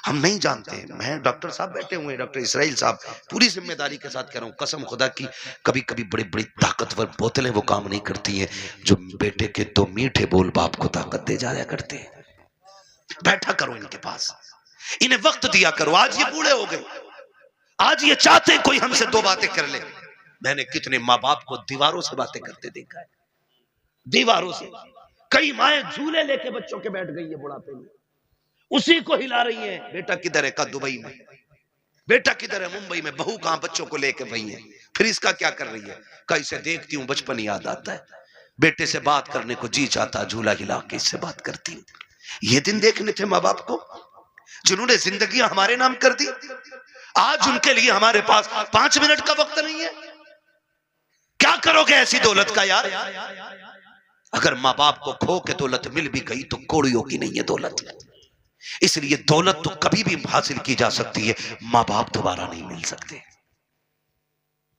हम नहीं जानते हैं। मैं डॉक्टर साहब बैठे हुए हैं, डॉक्टर इसराइल साहब, पूरी जिम्मेदारी के साथ कह रहा हूँ, कसम खुदा की, कभी कभी बड़ी बड़ी ताकतवर बोतलें वो काम नहीं करती हैं जो बेटे के दो मीठे बोल बाप को ताकत दे जाया करते हैं। बैठा करो इनके पास, इन्हें वक्त दिया करो। आज ये बूढ़े हो गए, आज ये चाहते हैं कोई हमसे दो बातें कर ले। मैंने कितने माँ बाप को दीवारों से बातें करते देखा है, दीवारों से। कई माएं झूले लेके बच्चों के बैठ गई है बुढ़ापे में, उसी को हिला रही है। बेटा किधर है? का दुबई में। बेटा किधर है? मुंबई में। बहू कहां? बच्चों को लेके वही है। फिर इसका क्या कर रही है? का इसे देखती हूँ बचपन याद आता है, बेटे से बात करने को जी चाहता, झूला हिला के इससे बात करती हूँ। ये दिन देखने थे माँ बाप को जिन्होंने जिंदगी हमारे नाम कर दी। आज उनके लिए हमारे पास 5 मिनट का वक्त नहीं है। क्या करोगे ऐसी दौलत का यार? अगर माँ बाप को खो के दौलत मिल भी गई तो कोड़ियों की नहीं है दौलत। इसलिए दौलत तो कभी भी हासिल की जा सकती है, माँ बाप दोबारा नहीं मिल सकते।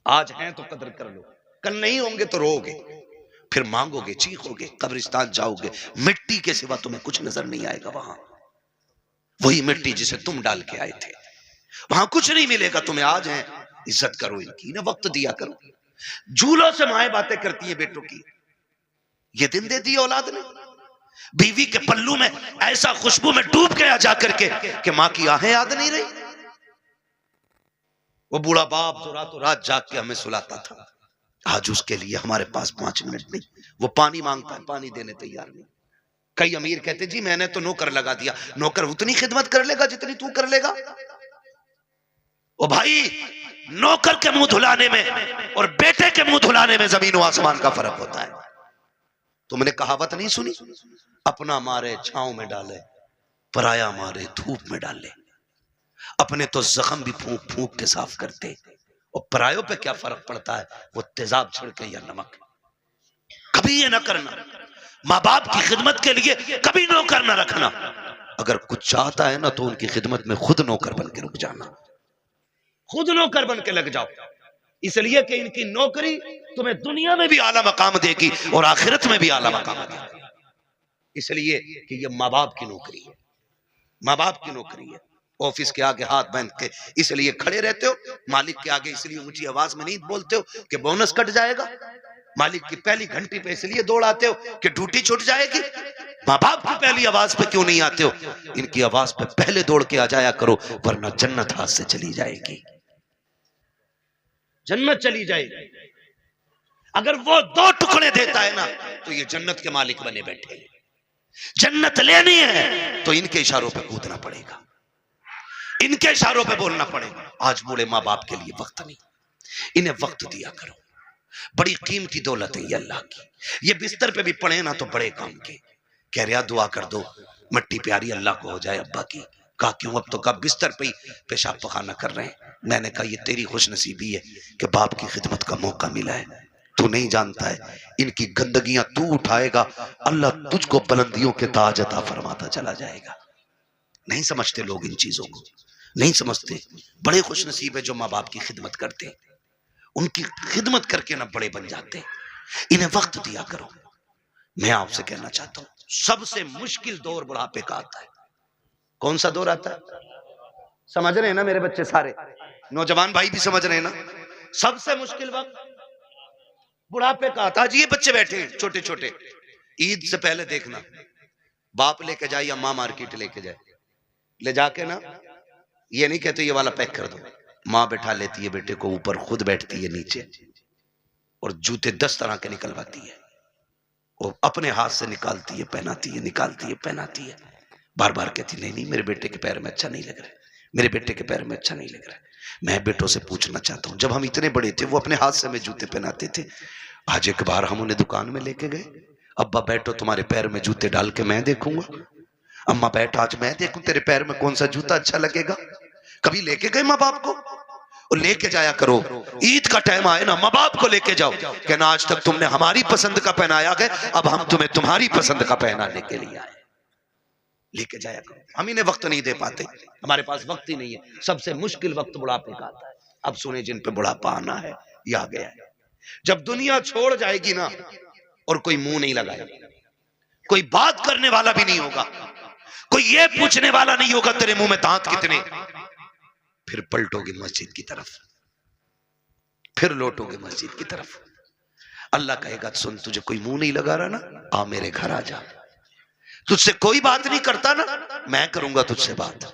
आज हैं तो कदर कर लो, कल नहीं होंगे तो रोओगे, फिर मांगोगे, चीखोगे, कब्रिस्तान जाओगे, मिट्टी के सिवा तुम्हें कुछ नजर नहीं आएगा। वहां वही मिट्टी जिसे तुम डाल के आए थे, वहां कुछ नहीं मिलेगा तुम्हें। आज है, इज्जत करो इनकी, ना वक्त दिया करो। झूलों से माए बातें करती है बेटों की। ये दिन दे दी औलाद ने, बीवी के पल्लू में ऐसा खुशबू में डूब गया जाकर के कि मां की आहें याद नहीं रही। वो बूढ़ा बाप जो रातों रात जाग के हमें सुलाता था, आज उसके लिए हमारे पास 5 मिनट नहीं। वो पानी मांगता है, पानी देने तैयार नहीं। कई अमीर कहते जी मैंने तो नौकर लगा दिया। नौकर उतनी खिदमत कर लेगा जितनी तू कर लेगा। ओ भाई, नौकर के मुंह धुलाने में और बेटे के मुंह धुलाने में जमीन और आसमान का फर्क होता है। तुमने कहावत नहीं सुनी? अपना मारे छांव में डाले, पराया मारे धूप में डाले। अपने तो जख्म भी फूंक फूंक के साफ करते, और परायों पे क्या फर्क पड़ता है, वो तेजाब छिड़के या नमक। कभी ये ना करना, माँ बाप की खिदमत के लिए कभी नौकर ना रखना। अगर कुछ चाहता है ना तो उनकी खिदमत में खुद नौकर बन के रुक जाना, खुद नौकर बन के लग जाओ। इसलिए कि इनकी नौकरी तुम्हें दुनिया में भी आला मकाम देगी और आखिरत में भी आला मकाम देगी। इसलिए कि ये माँ बाप की नौकरी है, माँ बाप की नौकरी है। ऑफिस के आगे हाथ बांध के इसलिए खड़े रहते हो, मालिक के आगे इसलिए ऊंची आवाज में नहीं बोलते हो कि बोनस कट जाएगा। मालिक की पहली घंटी पे इसलिए दौड़ आते हो कि ड्यूटी छूट जाएगी। माँ बाप की पहली आवाज पे क्यों नहीं आते हो? इनकी आवाज पे पहले दौड़ के आ जाया करो, वरना जन्नत हाथ से चली जाएगी, जन्नत चली जाएगी। अगर वो 2 टुकड़े देता है ना तो ये जन्नत के मालिक बने बैठे। जन्नत लेनी है तो इनके इशारों पे कूदना पड़ेगा, इनके इशारों पे बोलना पड़ेगा। आज बूढ़े माँ बाप के लिए वक्त नहीं, इन्हें वक्त दिया करो। बड़ी कीमती दौलत है ये अल्लाह की। ये बिस्तर पे भी पड़े ना तो बड़े काम के। कह रहा दुआ कर दो मट्टी प्यारी अल्लाह को हो जाए अब्बा की। कहा क्यों? अब तो कब बिस्तर पे ही पेशाब पखाना कर रहे हैं। मैंने कहा ये तेरी खुशनसीबी है कि बाप की खिदमत का मौका मिला है। तू नहीं जानता है, इनकी गंदगियां तू उठाएगा, अल्लाह तुझको बुलंदियों के ताज अता फरमाता चला जाएगा। नहीं समझते लोग इन चीजों को, नहीं समझते। बड़े खुशनसीब है जो माँ बाप की खिदमत करते हैं, उनकी खिदमत करके ना बड़े बन जाते हैं। इन्हें वक्त दिया करो। मैं आपसे कहना चाहता हूं, सबसे मुश्किल दौर बुढ़ापे का आता है। कौन सा दौर आता है? समझ रहे हैं ना मेरे बच्चे? सारे नौजवान भाई भी समझ रहे हैं ना? सबसे मुश्किल वक्त बुढ़ापे का आता है। आज ये बच्चे बैठे हैं छोटे छोटे, ईद से पहले देखना, बाप लेके जाए या माँ मार्केट लेके जाए, ले जाके ना ये नहीं कहते ये वाला पैक कर दो, माँ बैठा लेती है बेटे को ऊपर, खुद बैठती है नीचे, और जूते 10 तरह के निकलवाती है। वो अपने हाथ से निकालती है, पहनाती है, निकालती है, पहनाती है। बार बार कहती नहीं नहीं मेरे बेटे के पैर में अच्छा नहीं लग रहा है, मेरे बेटे के पैर में अच्छा नहीं लग रहा है। मैं बेटों से पूछना चाहता हूँ, जब हम इतने बड़े थे वो अपने हाथ से हमें जूते पहनाते थे। आज एक बार हम उन्हें दुकान में लेके गए, अब्बा बैठो तुम्हारे पैर में जूते डाल के मैं देखूंगा। अम्मा बैठ आज मैं देखूं तेरे पैर में कौन सा जूता अच्छा लगेगा। कभी लेके गए माँ बाप को? और लेके जाया करो। ईद का टाइम आए ना माँ बाप को लेके जाओ, कहना आज तक तुमने हमारी पसंद का पहनाया गया, अब हम तुम्हें तुम्हारी पसंद का पहनाने के लिए आए। लेके जाया करो। हम इन्हें वक्त नहीं दे पाते, हमारे पास वक्त ही नहीं है। सबसे मुश्किल वक्त बुढ़ापे का आता है। अब सुने जिन पे बुढ़ापा आना है, ये आ गया है। जब दुनिया छोड़ जाएगी ना और कोई मुंह नहीं लगाएगा, कोई बात करने वाला भी नहीं होगा, कोई ये पूछने वाला नहीं होगा तेरे मुंह में दांत कितने। फिर पलटोगे मस्जिद की तरफ, फिर लौटोगे मस्जिद की तरफ। अल्लाह कहेगा सुन, तुझे कोई मुंह नहीं लगा रहा ना, आ मेरे घर आ जा। तुझसे कोई बात नहीं करता ना, मैं करूंगा तुझसे बात।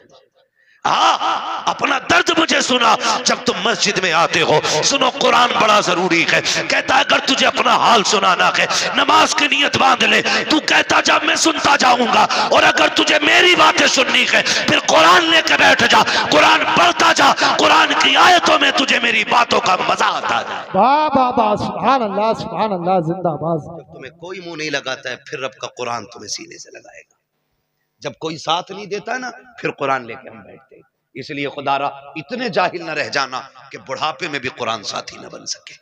अपना दर्द मुझे सुना जब तुम मस्जिद में आते हो। सुनो, कुरान बड़ा जरूरी है। कहता है अगर तुझे अपना हाल सुनाना है, नमाज की नियत बांध ले। तू कहता जा मैं सुनता जाऊंगा, और अगर तुझे मेरी बातें सुननी है फिर कुरान लेके बैठ जा, कुरान पढ़ता जा। कुरान की आयतों में तुझे मेरी बातों का मजा आता है। वाह वाह वाह, सुभान अल्लाह, जिंदाबाद। जब तुम्हें कोई मुंह नहीं लगाता है फिर रब का कुरान तुम्हें सीने से लगाएगा। जब कोई साथ नहीं देता है ना, फिर कुरान लेके हम बैठते हैं। इसलिए खुदारा इतने जाहिल न रह जाना कि बुढ़ापे में भी कुरान साथी न बन सके।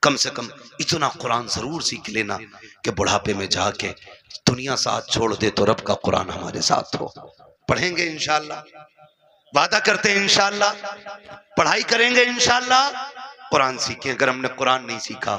कम से कम इतना कुरान जरूर सीख लेना कि बुढ़ापे में जाके दुनिया साथ छोड़ दे तो रब का कुरान हमारे साथ हो। पढ़ेंगे इंशाअल्लाह, वादा करते हैं इंशाअल्लाह, पढ़ाई करेंगे इंशाअल्लाह, कुरान सीखें। अगर हमने कुरान नहीं सीखा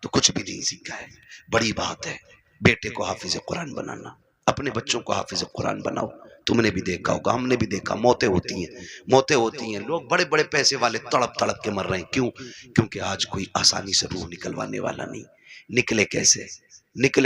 तो कुछ भी नहीं सीखा है। बड़ी बात है बेटे को हाफिज कुरान बनाना, अपने बच्चों को हाफिज कुरान बनाओ। तुमने भी देखा होगा, हमने भी देखा, मौतें होती हैं, लोग बड़े बड़े पैसे वाले तड़प तड़प के मर रहे हैं। क्यों? क्योंकि आज कोई आसानी से रूह निकलवाने वाला नहीं। निकले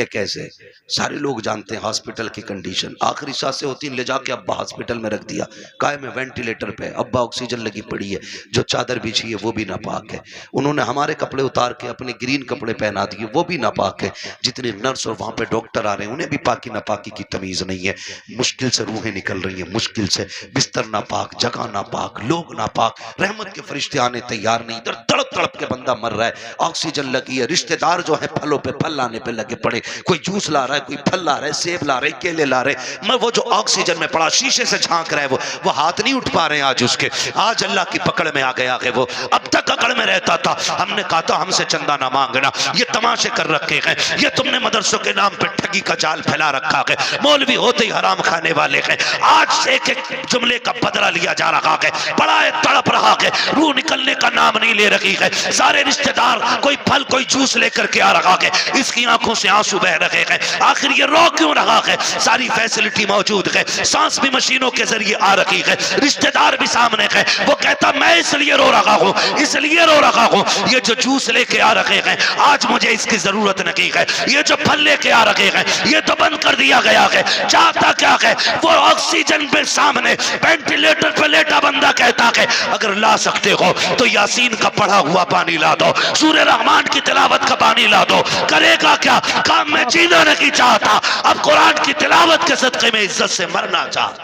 कैसे? सारे लोग जानते हैं हॉस्पिटल की कंडीशन। आखिरी सांसें होती हैं, ले जाके अब्बा हॉस्पिटल में रख दिया, काय में वेंटिलेटर पे, अब्बा ऑक्सीजन लगी पड़ी है, जो चादर बिछी है वो भी नापाक है, उन्होंने हमारे कपड़े उतार के अपने ग्रीन कपड़े पहना दिए वो भी नापाक है, जितने नर्स और वहां पे डॉक्टर आ रहे हैं उन्हें भी पाकी नापाकी की तमीज नहीं है। मुश्किल से रूहें निकल रही हैं, मुश्किल से, बिस्तर नापाक, जगह नापाक, लोग नापाक, रहमत के फरिश्ते आने तैयार नहीं, इधर तड़प तड़प के बंदा मर रहा है, ऑक्सीजन लगी है, रिश्तेदार जो है फलों पे फल लाने पे लगे पड़े, कोई जूस ला रहा है, कोई फल ला रहा है, सेब ला रहे, केले ला रहे, मैं वो जो ऑक्सीजन में पड़ा शीशे से झांक रहा है वो हाथ नहीं उठ पा रहे हैं आज उसके। आज अल्लाह की पकड़ में आ गया है वो। अब तक अकड़ में रहता था, हमने कहा था हमसे चंदा ना मांगना, ये तमाशे कर रखे हैं, ये तुमने मदरसों के नाम पे ठगी का जाल फैला रखा है, मौलवी होते ही हराम खाने वाले हैं। आज एक एक जुमले का बदला लिया जा रहा है, बड़ा तड़प रहा है, रूह निकलने का नाम नहीं ले रही है। सारे रिश्तेदार कोई फल कोई जूस लेकर के आ रहा है, इसकी आंखों से आंसू बह रहे हैं। आखिर ये रो क्यों रहा है? सारी फैसिलिटी मौजूद है, सांस भी मशीनों के जरिए आ रही है, रिश्तेदार भी सामने है, वो कहता मैं इसलिए रो रहा हूँ, इसलिए रो रहा हूँ, ये जो जूस लेके आ रहे हैं आज मुझे इसकी जरूरत नहीं है, ये जो फल लेके आ रहे हैं ये तो बंद कर दिया गया है। चाहता क्या है? वो ऑक्सीजन पे सामने वेंटिलेटर पे लेटा बंदा कहता है अगर ला सकते हो तो यासीन का पढ़ा हुआ पानी ला दो, सूरह रहमान की तिलावत का पानी ला दो। करेगा क्या? काम में जीना नहीं चाहता, अब कुरान की तिलावत के सदके में इज्जत से मरना चाहता।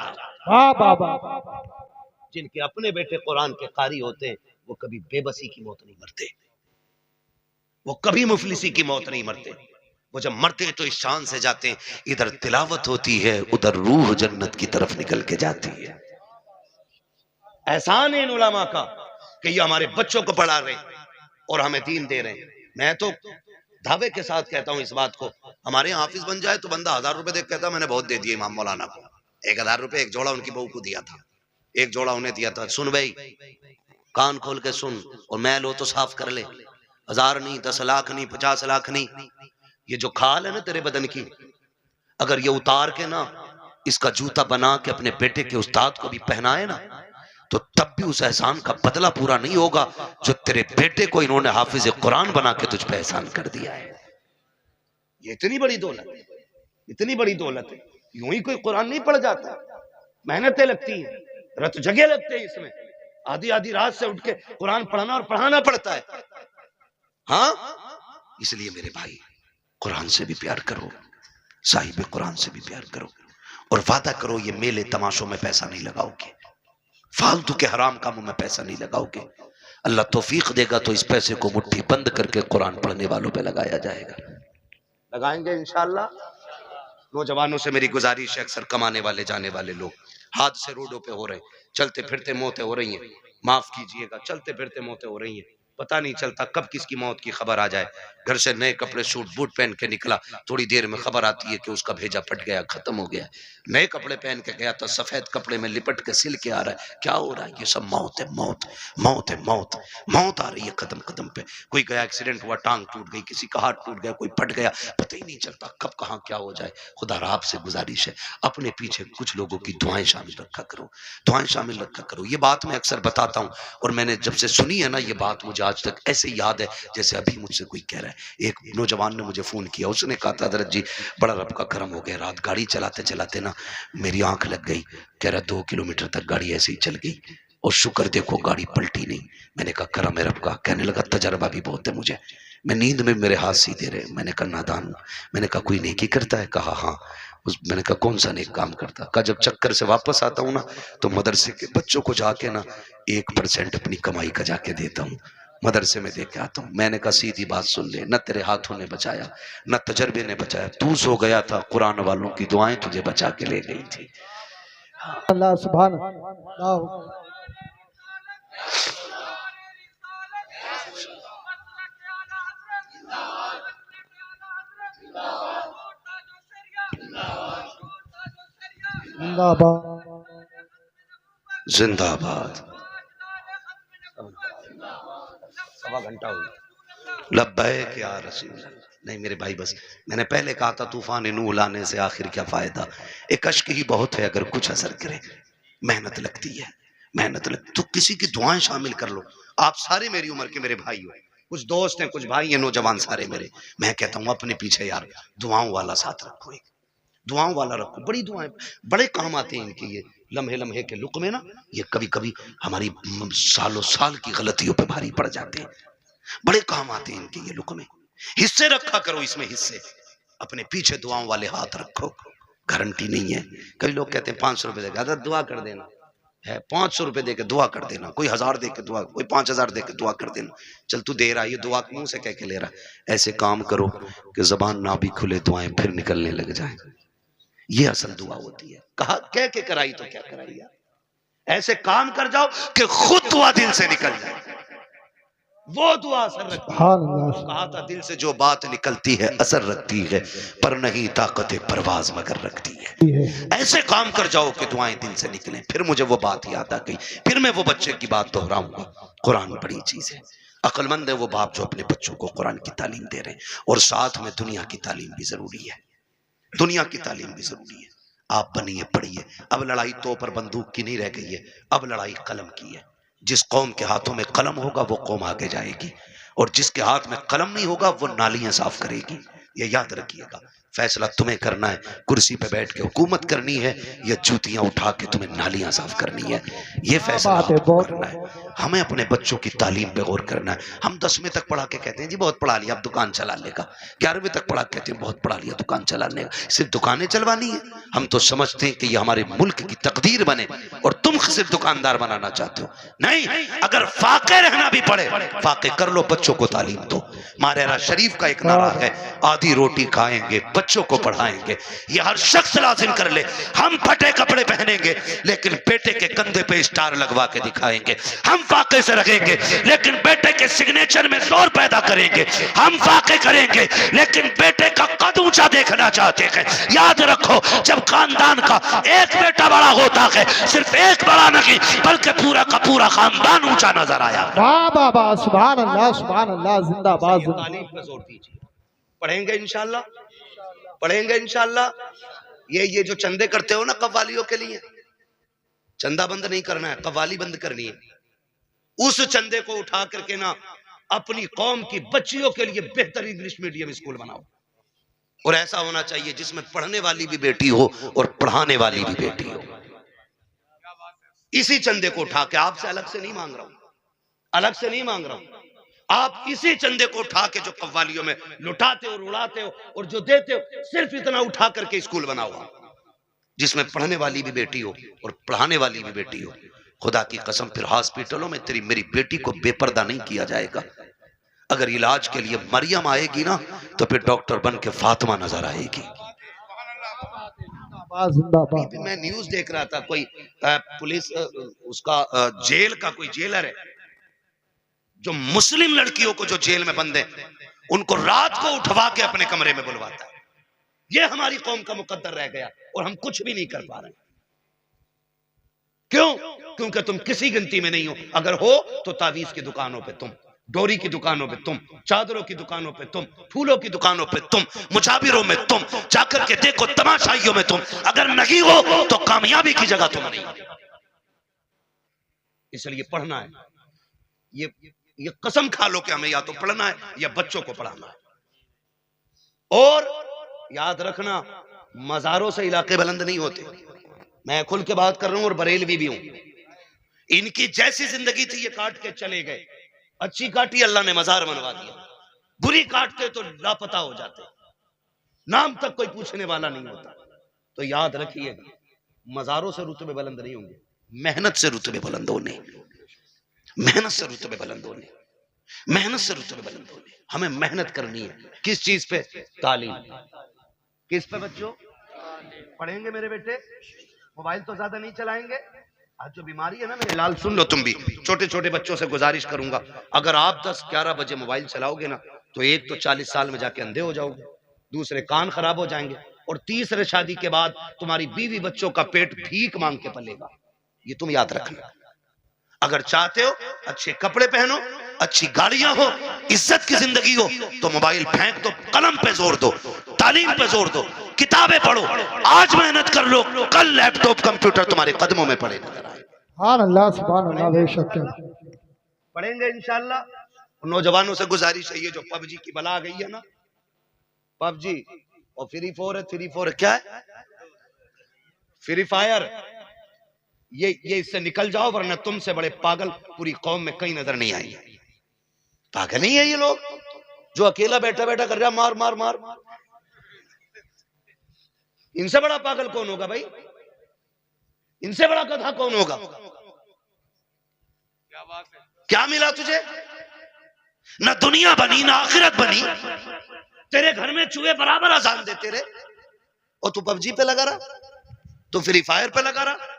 जिनके अपने बेटे कुरान के कारी होते हैं वो कभी बेबसी की मौत नहीं मरते, वो कभी मुफलिसी की मौत नहीं मरते। वो जब मरते हैं तो इस शान से जाते हैं, इधर तिलावत होती है उधर रूह जन्नत की तरफ निकल के जाती है। एहसान है इन उलमा का कि ये हमारे बच्चों को पढ़ा रहे हैं और हमें दीन दे रहे हैं। मैं तो दावे के साथ कहता हूं इस बात को, हमारे यहाँ हाफिज बन जाए तो बंदा 1000 रुपए देख कहता मैंने बहुत दे दिए इमाम मौलाना को। 1000 रुपए एक जोड़ा उनकी बहू को दिया था, एक जोड़ा उन्हें दिया था। सुन भाई, कान खोल के सुन और मैं लो तो साफ कर ले। 1000 नहीं, 10 लाख नहीं, 50 लाख नहीं, ये जो खाल है ना तेरे बदन की, अगर ये उतार के ना इसका जूता बना के अपने बेटे के उस्ताद को भी पहनाए ना तो तब भी उस एहसान का बदला पूरा नहीं होगा जो तेरे बेटे को इन्होंने हाफिज कुरान बना के तुझ पे एहसान कर दिया है। ये इतनी बड़ी दौलत है, इतनी बड़ी दौलत है। यूं ही कोई कुरान नहीं पढ़ जाता, मेहनतें लगती हैं, रत जगह लगते हैं इसमें, आधी आधी रात से उठ के कुरान पढ़ना और पढ़ाना पड़ता है। हाँ, इसलिए मेरे भाई कुरान से भी प्यार करो, साहिब कुरान से भी प्यार करो और वादा करो ये मेले तमाशों में पैसा नहीं लगाओगे, फालतू के हराम कामों में पैसा नहीं लगाओगे। अल्लाह तौफीक देगा तो इस पैसे को मुट्ठी बंद करके कुरान पढ़ने वालों पे लगाया जाएगा। लगाएंगे इंशाअल्लाह। नौजवानों से मेरी गुजारिश है, अक्सर कमाने वाले जाने वाले लोग हादसे रोडों पे हो रहे हैं, चलते फिरते मौतें हो रही हैं, माफ कीजिएगा, चलते फिरते मौतें हो रही हैं। पता नहीं चलता कब किसकी मौत की खबर आ जाए। घर से नए कपड़े सूट बूट पहन के निकला, थोड़ी देर में खबर आती है कि उसका भेजा फट गया, खत्म हो गया। नए कपड़े पहन के गया तो सफेद कपड़े में लिपट के सिल के आ रहा है। क्या हो रहा है? ये सब मौत है, मौत, मौत है, मौत, मौत आ रही है कदम कदम पे। कोई गया, एक्सीडेंट हुआ, टांग टूट गई, किसी का हाथ टूट गया, कोई फट गया, पता ही नहीं चलता कब कहाँ क्या हो जाए। खुदा आपसे गुजारिश है, अपने पीछे कुछ लोगों की दुआएं शामिल रखा करो, दुआएं शामिल रखा करो। ये बात मैं अक्सर बताता हूँ और मैंने जब से सुनी है ना ये बात, मुझे आज तक ऐसे याद है जैसे अभी मुझसे कोई कह रहा है। एक नौजवान ने मुझे फोन किया, उसने कहा था हजरत जी बड़ा रब का करम हो गया, रात गाड़ी चलाते चलाते ना मेरी आंख लग गई। कह रहा 2 किलोमीटर तक गाड़ी ऐसे ही चल गई और शुक्र देखो गाड़ी पलटी नहीं। मैंने कहा करम है रब का। कहने लगा तजर्बा भी बहुत है मुझे, मैं नींद में मेरे हाथ सीधे रहे। मैंने कहा नादान। मैंने कहा कोई नेकी करता है? कहा हाँ। मैंने कहा कौन सा नेक काम करता? कहा जब चक्कर से वापस आता हूँ ना तो मदरसे के बच्चों को जाके ना 1% अपनी कमाई का जाके देता हूँ, मदरसे में दे के आता हूँ। मैंने कहा सीधी बात सुन ले, न तेरे हाथों ने बचाया न तजर्बे ने बचाया, तू सो गया था, कुरान वालों की दुआएं तुझे बचा के ले गई थी। अल्लाह सुभान अल्लाह। जिंदाबाद जिंदाबाद। सवा घंटा हो गया। लब्बैक या रसूल। नहीं मेरे भाई, बस मैंने पहले कहा था तूफान नूह लाने से आखिर क्या फायदा, एक अश्क ही बहुत है अगर कुछ असर करे। मेहनत लगती है, मेहनत लग, तो किसी की दुआएं शामिल कर लो। आप सारे मेरी उम्र के मेरे भाई हो, कुछ दोस्त हैं, कुछ भाई हैं, नौजवान सारे मेरे। मैं कहता हूँ अपने पीछे यार दुआओं वाला साथ रखो, एक दुआओं वाला रखो। बड़ी दुआएं बड़े काम आते हैं इनके, ये लम्हे लम्हे के लुक में ना ये कभी कभी हमारी सालों साल की गलतियों पे भारी पड़ जाते हैं। बड़े काम आते हैं इनके ये लुक में। हिस्से रखा करो इसमें, हिस्से अपने पीछे दुआओं वाले हाथ रखो। गारंटी नहीं है। कई लोग कहते हैं 500 रुपए देगा, दुआ कर देना है, 500 रुपए दे के दुआ कर देना, कोई 1000 दे के दुआ, कोई 5000 दे के दुआ कर देना। चल तू दे रहा है, ये दुआ मुंह से कह के ले रहा है। ऐसे काम करो कि जबान ना भी खुले दुआएं फिर निकलने लग जाए। ये असल दुआ होती है। कहा कह के कराई तो क्या कराई यार, ऐसे काम कर जाओ कि खुद दुआ दिल से निकल जाए, वो दुआ असर रखती है। कहा था दिल से जो बात निकलती है असर रखती है, पर नहीं ताकत परवाज मगर रखती है। ऐसे काम कर जाओ कि दुआएं दिल से निकलें। फिर मुझे वो बात याद आ गई, फिर मैं वो बच्चे की बात दोहराऊंगा। कुरान बड़ी चीज है, अक्लमंद है वो बाप जो अपने बच्चों को कुरान की तालीम दे रहे हैं। और साथ में दुनिया की तालीम भी जरूरी है, दुनिया की तालीम भी जरूरी है। आप बनिए, पढ़िए। अब लड़ाई तो पर बंदूक की नहीं रह गई है, अब लड़ाई कलम की है। जिस कौम के हाथों में कलम होगा वो कौम आगे जाएगी, और जिसके हाथ में कलम नहीं होगा वो नालियां साफ करेगी। ये याद रखिएगा। फैसला तुम्हें करना है, कुर्सी पे बैठ के हुकूमत करनी है या जूतियां उठा के तुम्हें नालियां साफ करनी है, ये फैसला आपको करना है। हमें अपने बच्चों की तालीम पे गौर करना है। हम 10वीं तक पढ़ा के कहते हैं जी बहुत पढ़ा लिया अब दुकान चलाने का, 11वीं तक पढ़ा कहते हैं बहुत पढ़ा लिया दुकान चलाने का। सिर्फ दुकानें चलवानी है? हम तो समझते हैं कि ये हमारे मुल्क की तकदीर बने और तुम सिर्फ दुकानदार बनाना चाहते हो। नहीं, अगर फाके रहना भी पड़े फाके कर लो, बच्चों को तालीम दो। मारेरा शरीफ का एक नारा है, आधी रोटी खाएंगे बच्चों को पढ़ाएंगे। ये हर शख्स लाजिम कर ले। हम फटे कपड़े पहनेंगे लेकिन बेटे के कंधे पे स्टार लगवा के दिखाएंगे। हम फाके से रखेंगे लेकिन बेटे के सिग्नेचर में जोर पैदा करेंगे। हम फाके करेंगे लेकिन बेटे का कद ऊंचा देखना चाहते हैं। याद रखो, जब खानदान का एक बेटा बड़ा होता है, सिर्फ एक बड़ा नहीं बल्कि पूरा का पूरा खानदान ऊंचा नजर आया। वाह वाह वाह, सुभान अल्लाह सुभान अल्लाह, जिंदाबाद। तालीम पे जोर दीजिए। पढ़ेंगे इंशाल्लाह, पढ़ेंगे इंशाल्लाह। ये जो चंदे करते हो ना कव्वालियों के लिए, चंदा बंद नहीं करना है, कव्वाली बंद करनी है। उस चंदे को उठा करके ना अपनी कौम की बच्चियों के लिए बेहतर इंग्लिश मीडियम स्कूल बनाओ। और ऐसा होना चाहिए जिसमें पढ़ने वाली भी बेटी हो और पढ़ाने वाली भी बेटी हो। इसी चंदे को उठा के, आपसे अलग से नहीं मांग रहा हूं, अलग से नहीं मांग रहा हूं, आप इसी चंदे को उठा के जो कव्वालियों में लुटाते हो और उड़ाते हो और जो देते हो, सिर्फ इतना उठा करके स्कूल बनाओ जिसमें पढ़ने वाली भी बेटी हो और पढ़ाने वाली भी बेटी हो। खुदा की कसम फिर हॉस्पिटलों में तेरी मेरी बेटी को बेपर्दा नहीं किया जाएगा। अगर इलाज के लिए मरियम आएगी ना तो फिर डॉक्टर बन के फातिमा नजर आएगी। मैं न्यूज देख रहा था, कोई पुलिस उसका जेल का कोई जेलर है, जो मुस्लिम लड़कियों को जो जेल में बंद है उनको रात को उठवा के अपने कमरे में बुलवाता है। ये हमारी कौम का मुकद्दर रह गया और हम कुछ भी नहीं कर पा रहे। क्यों? क्योंकि तुम किसी गिनती में नहीं हो। अगर हो तो तावीज की दुकानों पे तुम, डोरी की दुकानों पे तुम, चादरों की दुकानों पे तुम, फूलों की दुकानों पे तुम, मुजाबिरों में तुम, जाकर के देखो तमाशाइयों में तुम। अगर नहीं हो तो कामयाबी की जगह तुम नहीं। इसलिए पढ़ना है। ये कसम खा लो कि हमें या तो पढ़ना है या बच्चों को पढ़ाना है। और याद रखना, मजारों से इलाके बुलंद नहीं होते। मैं खुल के बात कर रहा हूं और बरेलवी भी हूं। इनकी जैसी जिंदगी थी ये काट के चले गए। अच्छी काटी अल्लाह ने मजार बनवा दिया, बुरी काटते तो लापता हो जाते, नाम तक कोई पूछने वाला नहीं होता। तो याद रखिएगा, मजारों से रुतबे बुलंद नहीं होंगे, मेहनत से रुतबे बुलंद होने, मेहनत से रुतबे बुलंद होने, मेहनत से रुतबे बुलंद होने। हमें मेहनत करनी है। किस चीज पे? तालीम। किस पे बच्चों? पढ़ेंगे मेरे बेटे, मोबाइल तो ज्यादा नहीं चलाएंगे। आज जो बीमारी है ना मेरे लाल, सुन लो तुम भी। छोटे छोटे बच्चों से गुजारिश करूंगा, अगर आप 10-11 बजे मोबाइल चलाओगे ना तो एक तो 40 साल में जाके अंधे हो जाओगे, दूसरे कान खराब हो जाएंगे, और तीसरे शादी के बाद तुम्हारी बीवी बच्चों का पेट भीख मांग के पलेगा। ये तुम याद रखना। अगर चाहते हो अच्छे कपड़े पहनो, अच्छी गाड़ियां हो, इज्जत की जिंदगी हो, तो मोबाइल फेंक दो, कलम पे जोर दो, तालीम पे जोर दो, किताबें पढ़ो। आज मेहनत कर लो, कल लैपटॉप कंप्यूटर तुम्हारे कदमों में पड़े नजर आए। सुभान अल्लाह, सुभान अल्लाह, बेशक पढ़ेंगे इंशाल्लाह। नौजवानों से गुजारिश है, ये जो पबजी की बला आ गई है ना, पबजी और फ्री फायर है, फ्री फायर क्या है, फ्री फायर, ये इससे निकल जाओ, वरना तुमसे बड़े पागल पूरी कौम में कहीं नजर नहीं आएंगे। पागल नहीं है ये लोग जो अकेला बैठा बैठा कर रहा मार मार मार मार। इनसे बड़ा पागल कौन होगा भाई? इनसे बड़ा गधा कौन होगा? क्या बात है? क्या मिला तुझे? ना दुनिया बनी ना आखिरत बनी। तेरे घर में चूहे बराबर अजान देते रहे और तू पबजी पे लगा रहा, तू फ्री फायर पे लगा रहा।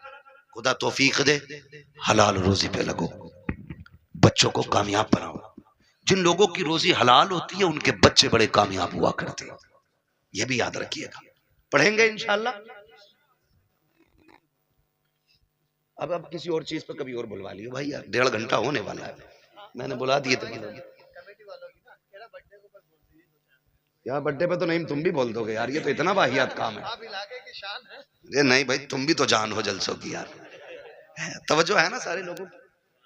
खुदा तौफीक दे, हलाल रोजी पे लगो, बच्चों को कामयाब बनाओ। जिन लोगों की रोजी हलाल होती है उनके बच्चे बड़े कामयाब हुआ करते हैं, यह भी याद रखिएगा। पढ़ेंगे इंशाल्लाह। अब किसी और चीज पर कभी और बुलवा लियो भाई, यार 1.5 घंटा होने वाला है, मैंने बुला दिए थे। यार बर्थडे पे तो नहीं, तुम भी बोल दोगे यार, ये तो इतना वाहियात काम है। ये नहीं भाई, तुम भी तो जान हो जलसों की यार, तवज्जो है ना सारे लोगों।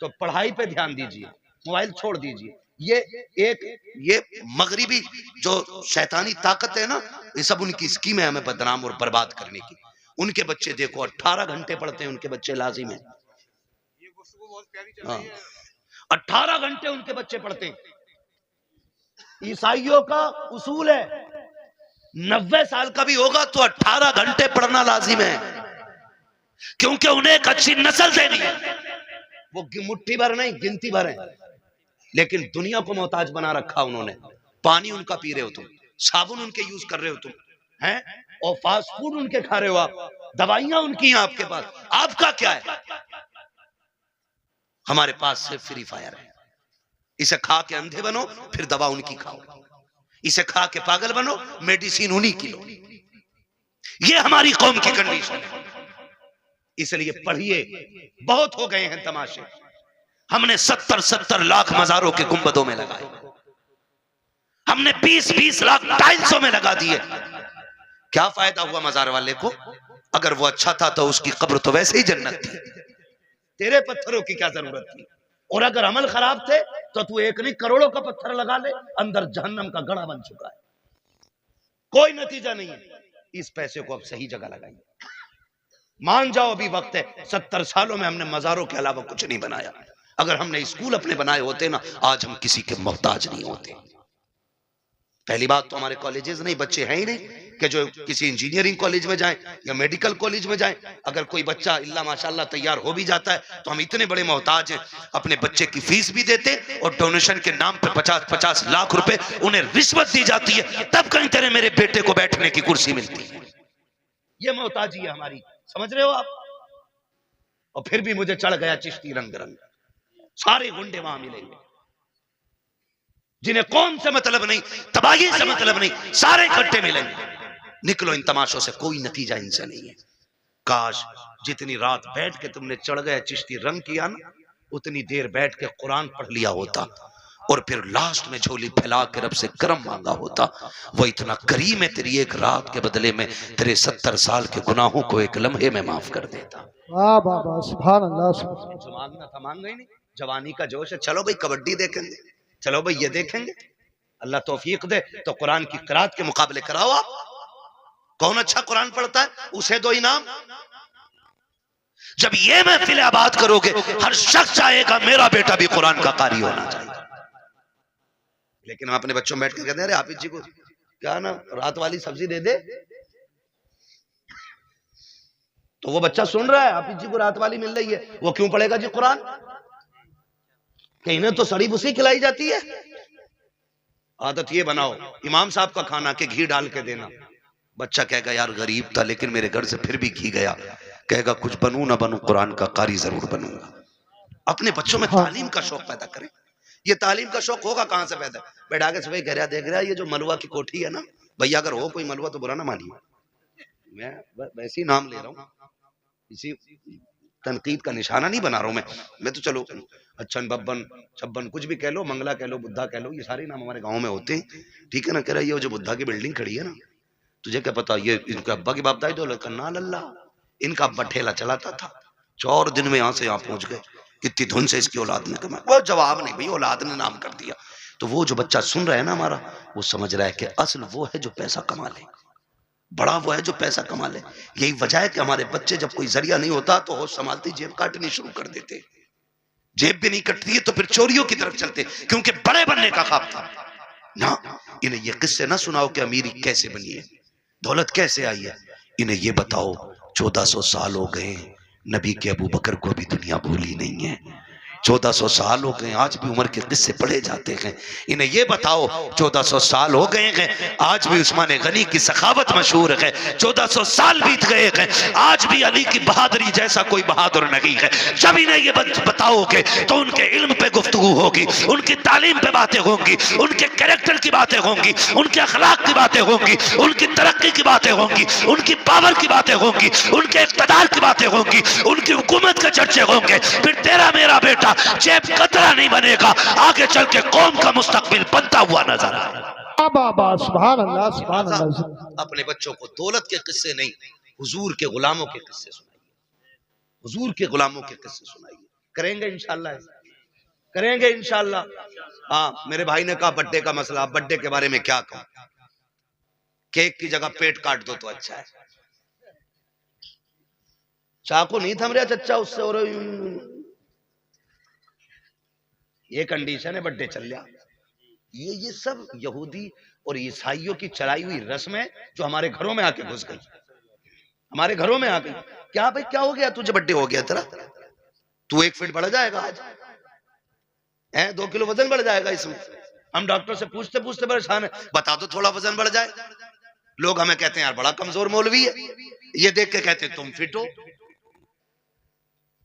तो पढ़ाई पे ध्यान दीजिए, मोबाइल छोड़ दीजिए। ये मगरिबी जो शैतानी ताकत है ना, ये सब उनकी स्कीम है हमें बदनाम और बर्बाद करने की। उनके बच्चे देखो 18 घंटे पढ़ते हैं, उनके बच्चे लाजिम है। 18 घंटे उनके बच्चे पढ़ते हैं। ईसाइयों का उसूल है 90 साल का भी होगा तो 18 घंटे पढ़ना लाजिम है, क्योंकि उन्हें एक अच्छी नस्ल देनी है। वो मुट्ठी भर नहीं, गिनती भर है, लेकिन दुनिया को मोहताज बना रखा उन्होंने। पानी उनका पी रहे हो तुम, साबुन उनके यूज कर रहे हो तुम, हैं, और फास्ट फूड उनके खा रहे हो आप, दवाइयां उनकी हैं आपके पास। आपका क्या है? हमारे पास सिर्फ फ्री फायर है। इसे खा के अंधे बनो, फिर दवा उनकी खाओ। इसे खा के पागल बनो, मेडिसिन उन्हीं की लो। ये हमारी कौम की कंडीशन है। इसलिए पढ़िए, बहुत हो गए हैं तमाशे। हमने 70-70 लाख मजारों के गुंबदों में लगाए, हमने 20-20 लाख टाइल्सों में लगा दिए। क्या फायदा हुआ मजार वाले को? अगर वो अच्छा था तो उसकी कब्र तो वैसे ही जन्नत थी, तेरे पत्थरों की क्या जरूरत थी? और अगर अमल खराब थे तो तू एक नहीं करोड़ों का पत्थर लगा ले, अंदर जहन्नम का गड़ा बन चुका है, कोई नतीजा नहीं है। इस पैसे को अब सही जगह लगाइए। मान जाओ अभी वक्त है, 70 सालों में हमने मजारों के अलावा कुछ नहीं बनाया। अगर हमने स्कूल अपने बनाए होते ना, आज हम किसी के मोहताज नहीं होते। पहली बात तो हमारे कॉलेजेस नहीं, बच्चे हैं ही नहीं कि जो किसी इंजीनियरिंग कॉलेज में जाएं या मेडिकल कॉलेज में जाएं। अगर कोई बच्चा इल्ला माशाल्लाह तैयार हो भी जाता है तो हम इतने बड़े मोहताज हैं, अपने बच्चे की फीस भी देते और डोनेशन के नाम पे 50-50 लाख रुपए उन्हें रिश्वत दी जाती है, तब कहीं तेरे मेरे बेटे को बैठने की कुर्सी मिलती है। ये मोहताजी है हमारी, समझ रहे हो आप? और फिर भी मुझे चढ़ गया चिश्ती रंग रंग, सारे गुंडे वहां मिलेंगे, जिन्हें कौम से मतलब नहीं, तबाही से मतलब नहीं, सारे इकट्ठे मिलेंगे। निकलो इन तमाशों से, कोई नतीजा इनसे नहीं है। काश जितनी रात बैठ के तुमने चढ़ गए चिश्ती रंग किया ना, उतनी देर बैठ के कुरान पढ़ लिया होता और फिर लास्ट में झोली फैला के रब से करम मांगा होता। वो इतना करीम है, तेरी एक रात के बदले में तेरे 70 साल के गुनाहों को एक लम्हे में माफ कर देता। वाह वाह वाह, सुभान अल्लाह सुभान। जो मांगना था मांग गई नहीं, जवानी का जोश है, चलो भाई कबड्डी देखेंगे, चलो भाई ये देखेंगे, अल्लाह तौफीक दे तो कुरान की किरात के मुकाबले कराओ। आप कौन अच्छा कुरान पढ़ता है उसे दो इनाम। जब ये महफिल आबाद करोगे, हर शख्स चाहेगा मेरा बेटा भी कुरान का कारी होना चाहिए। लेकिन हम अपने बच्चों में बैठ के कहते हैं अरे हाफिज जी को क्या ना रात वाली सब्जी दे दे, तो वो बच्चा सुन रहा है हाफिज जी को रात वाली मिल रही है, वो क्यों पढ़ेगा जी कुरान? कहीं ना तो सड़ी भूसी खिलाई जाती है। आदत ये बनाओ इमाम साहब का खाना के घी डाल के देना। बच्चा कहेगा यार गरीब था लेकिन मेरे घर से फिर भी घी गया, कहेगा कुछ बनूं ना बनूं कुरान का कारी जरूर बनूंगा। अपने बच्चों में तालीम का शौक पैदा करें। ये तालीम का शौक होगा कहां से पैदा? बैठा के सुबह कह रहा देख रहा ये जो मलवा की कोठी है ना, भैया अगर हो कोई मलवा तो बुरा ना मानिए, मैं वैसे ही नाम ले रहा हूँ, इसी तनकीद का निशाना नहीं बना रहा हूँ मैं तो चलो अच्छन बब्बन छब्बन कुछ भी कह लो, मंगला कह लो, बुद्धा कह लो, ये सारे नाम हमारे गाँव में होते हैं, ठीक है ना। कह रहा ये जो बुद्धा की बिल्डिंग खड़ी है ना, तुझे क्या पता ये इनके अब्बा की बापदाई तो करना लल्ला, इनका अब्बा ठेला चलाता था, 4 दिन में यहाँ से यहाँ पहुंच गए, कितनी धुन से इसकी औलाद ने कमाया। वो जवाब नहीं भाई, औलाद ने नाम कर दिया। तो वो जो बच्चा सुन रहा है ना हमारा, वो समझ रहा है कि असल वो है जो पैसा कमा ले, बड़ा वो है जो पैसा कमा ले। यही वजह है कि हमारे बच्चे जब कोई जरिया नहीं होता तो होश संभालते जेब काटनी शुरू कर देते। जेब भी नहीं कटती है तो फिर चोरियों की तरफ चलते, क्योंकि बड़े बनने का ख्वाब था ना। इन्हें ये किस्से ना सुनाओ कि अमीरी कैसे बनी है, दौलत कैसे आई है। इन्हें ये बताओ 1400 साल हो गए, नबी के अबू बकर को भी दुनिया भूली नहीं है। 1400 साल हो गए, आज भी उमर के किस्से पढ़े जाते हैं। इन्हें ये बताओ 1400 साल हो गए हैं, आज भी उस्मान गनी की सखावत मशहूर है। 1400 साल बीत गए हैं, आज भी अली की बहादुरी जैसा कोई बहादुर नहीं है। जब इन्हें ये बताओगे तो उनके इल्म पे गुफ्तगू होगी, उनकी तालीम पे बातें होंगी, उनके कैरेक्टर की बातें होंगी, उनके अखलाक की बातें होंगी, उनकी तरक्की की बातें होंगी, उनकी पावर की बातें होंगी, उनके इक़्तिदार की बातें होंगी, उनकी हुकूमत के चर्चे होंगे। फिर तेरा मेरा बेटा जेब कतरा नहीं बनेगा, आगे चल के कौम का मुस्तकबिल बनता हुआ नजर आएगा। बाबा सुभान अल्लाह सुभान अल्लाह। अपने बच्चों को दौलत के किस्से नहीं, हुजूर के गुलामों के किस्से सुनाइए, हुजूर के गुलामों के किस्से सुनाइए। करेंगे इंशाल्लाह, करेंगे इंशाल्लाह। हाँ मेरे भाई ने कहा बर्थडे का मसला, बर्थडे के बारे में क्या कहूं, केक की जगह पेट काट दो तो अच्छा है। चाकू नहीं थम रहा चच्चा उससे, और ये कंडीशन है बर्थडे चल रहा। ये सब यहूदी और ईसाइयों की चलाई हुई रस्म है जो हमारे घरों में आके घुस गई, हमारे घरों में आ गई। क्या भाई क्या हो गया तुझे, बर्थडे हो गया तेरा, तू 1 फीट बढ़ जाएगा आज है, 2 किलो वजन बढ़ जाएगा इसमें। हम डॉक्टर से पूछते पूछते परेशान है, बता दो थोड़ा वजन बढ़ जाए। लोग हमें कहते हैं यार बड़ा कमजोर मौलवी है, ये देख के कहते हैं तुम फिट हो,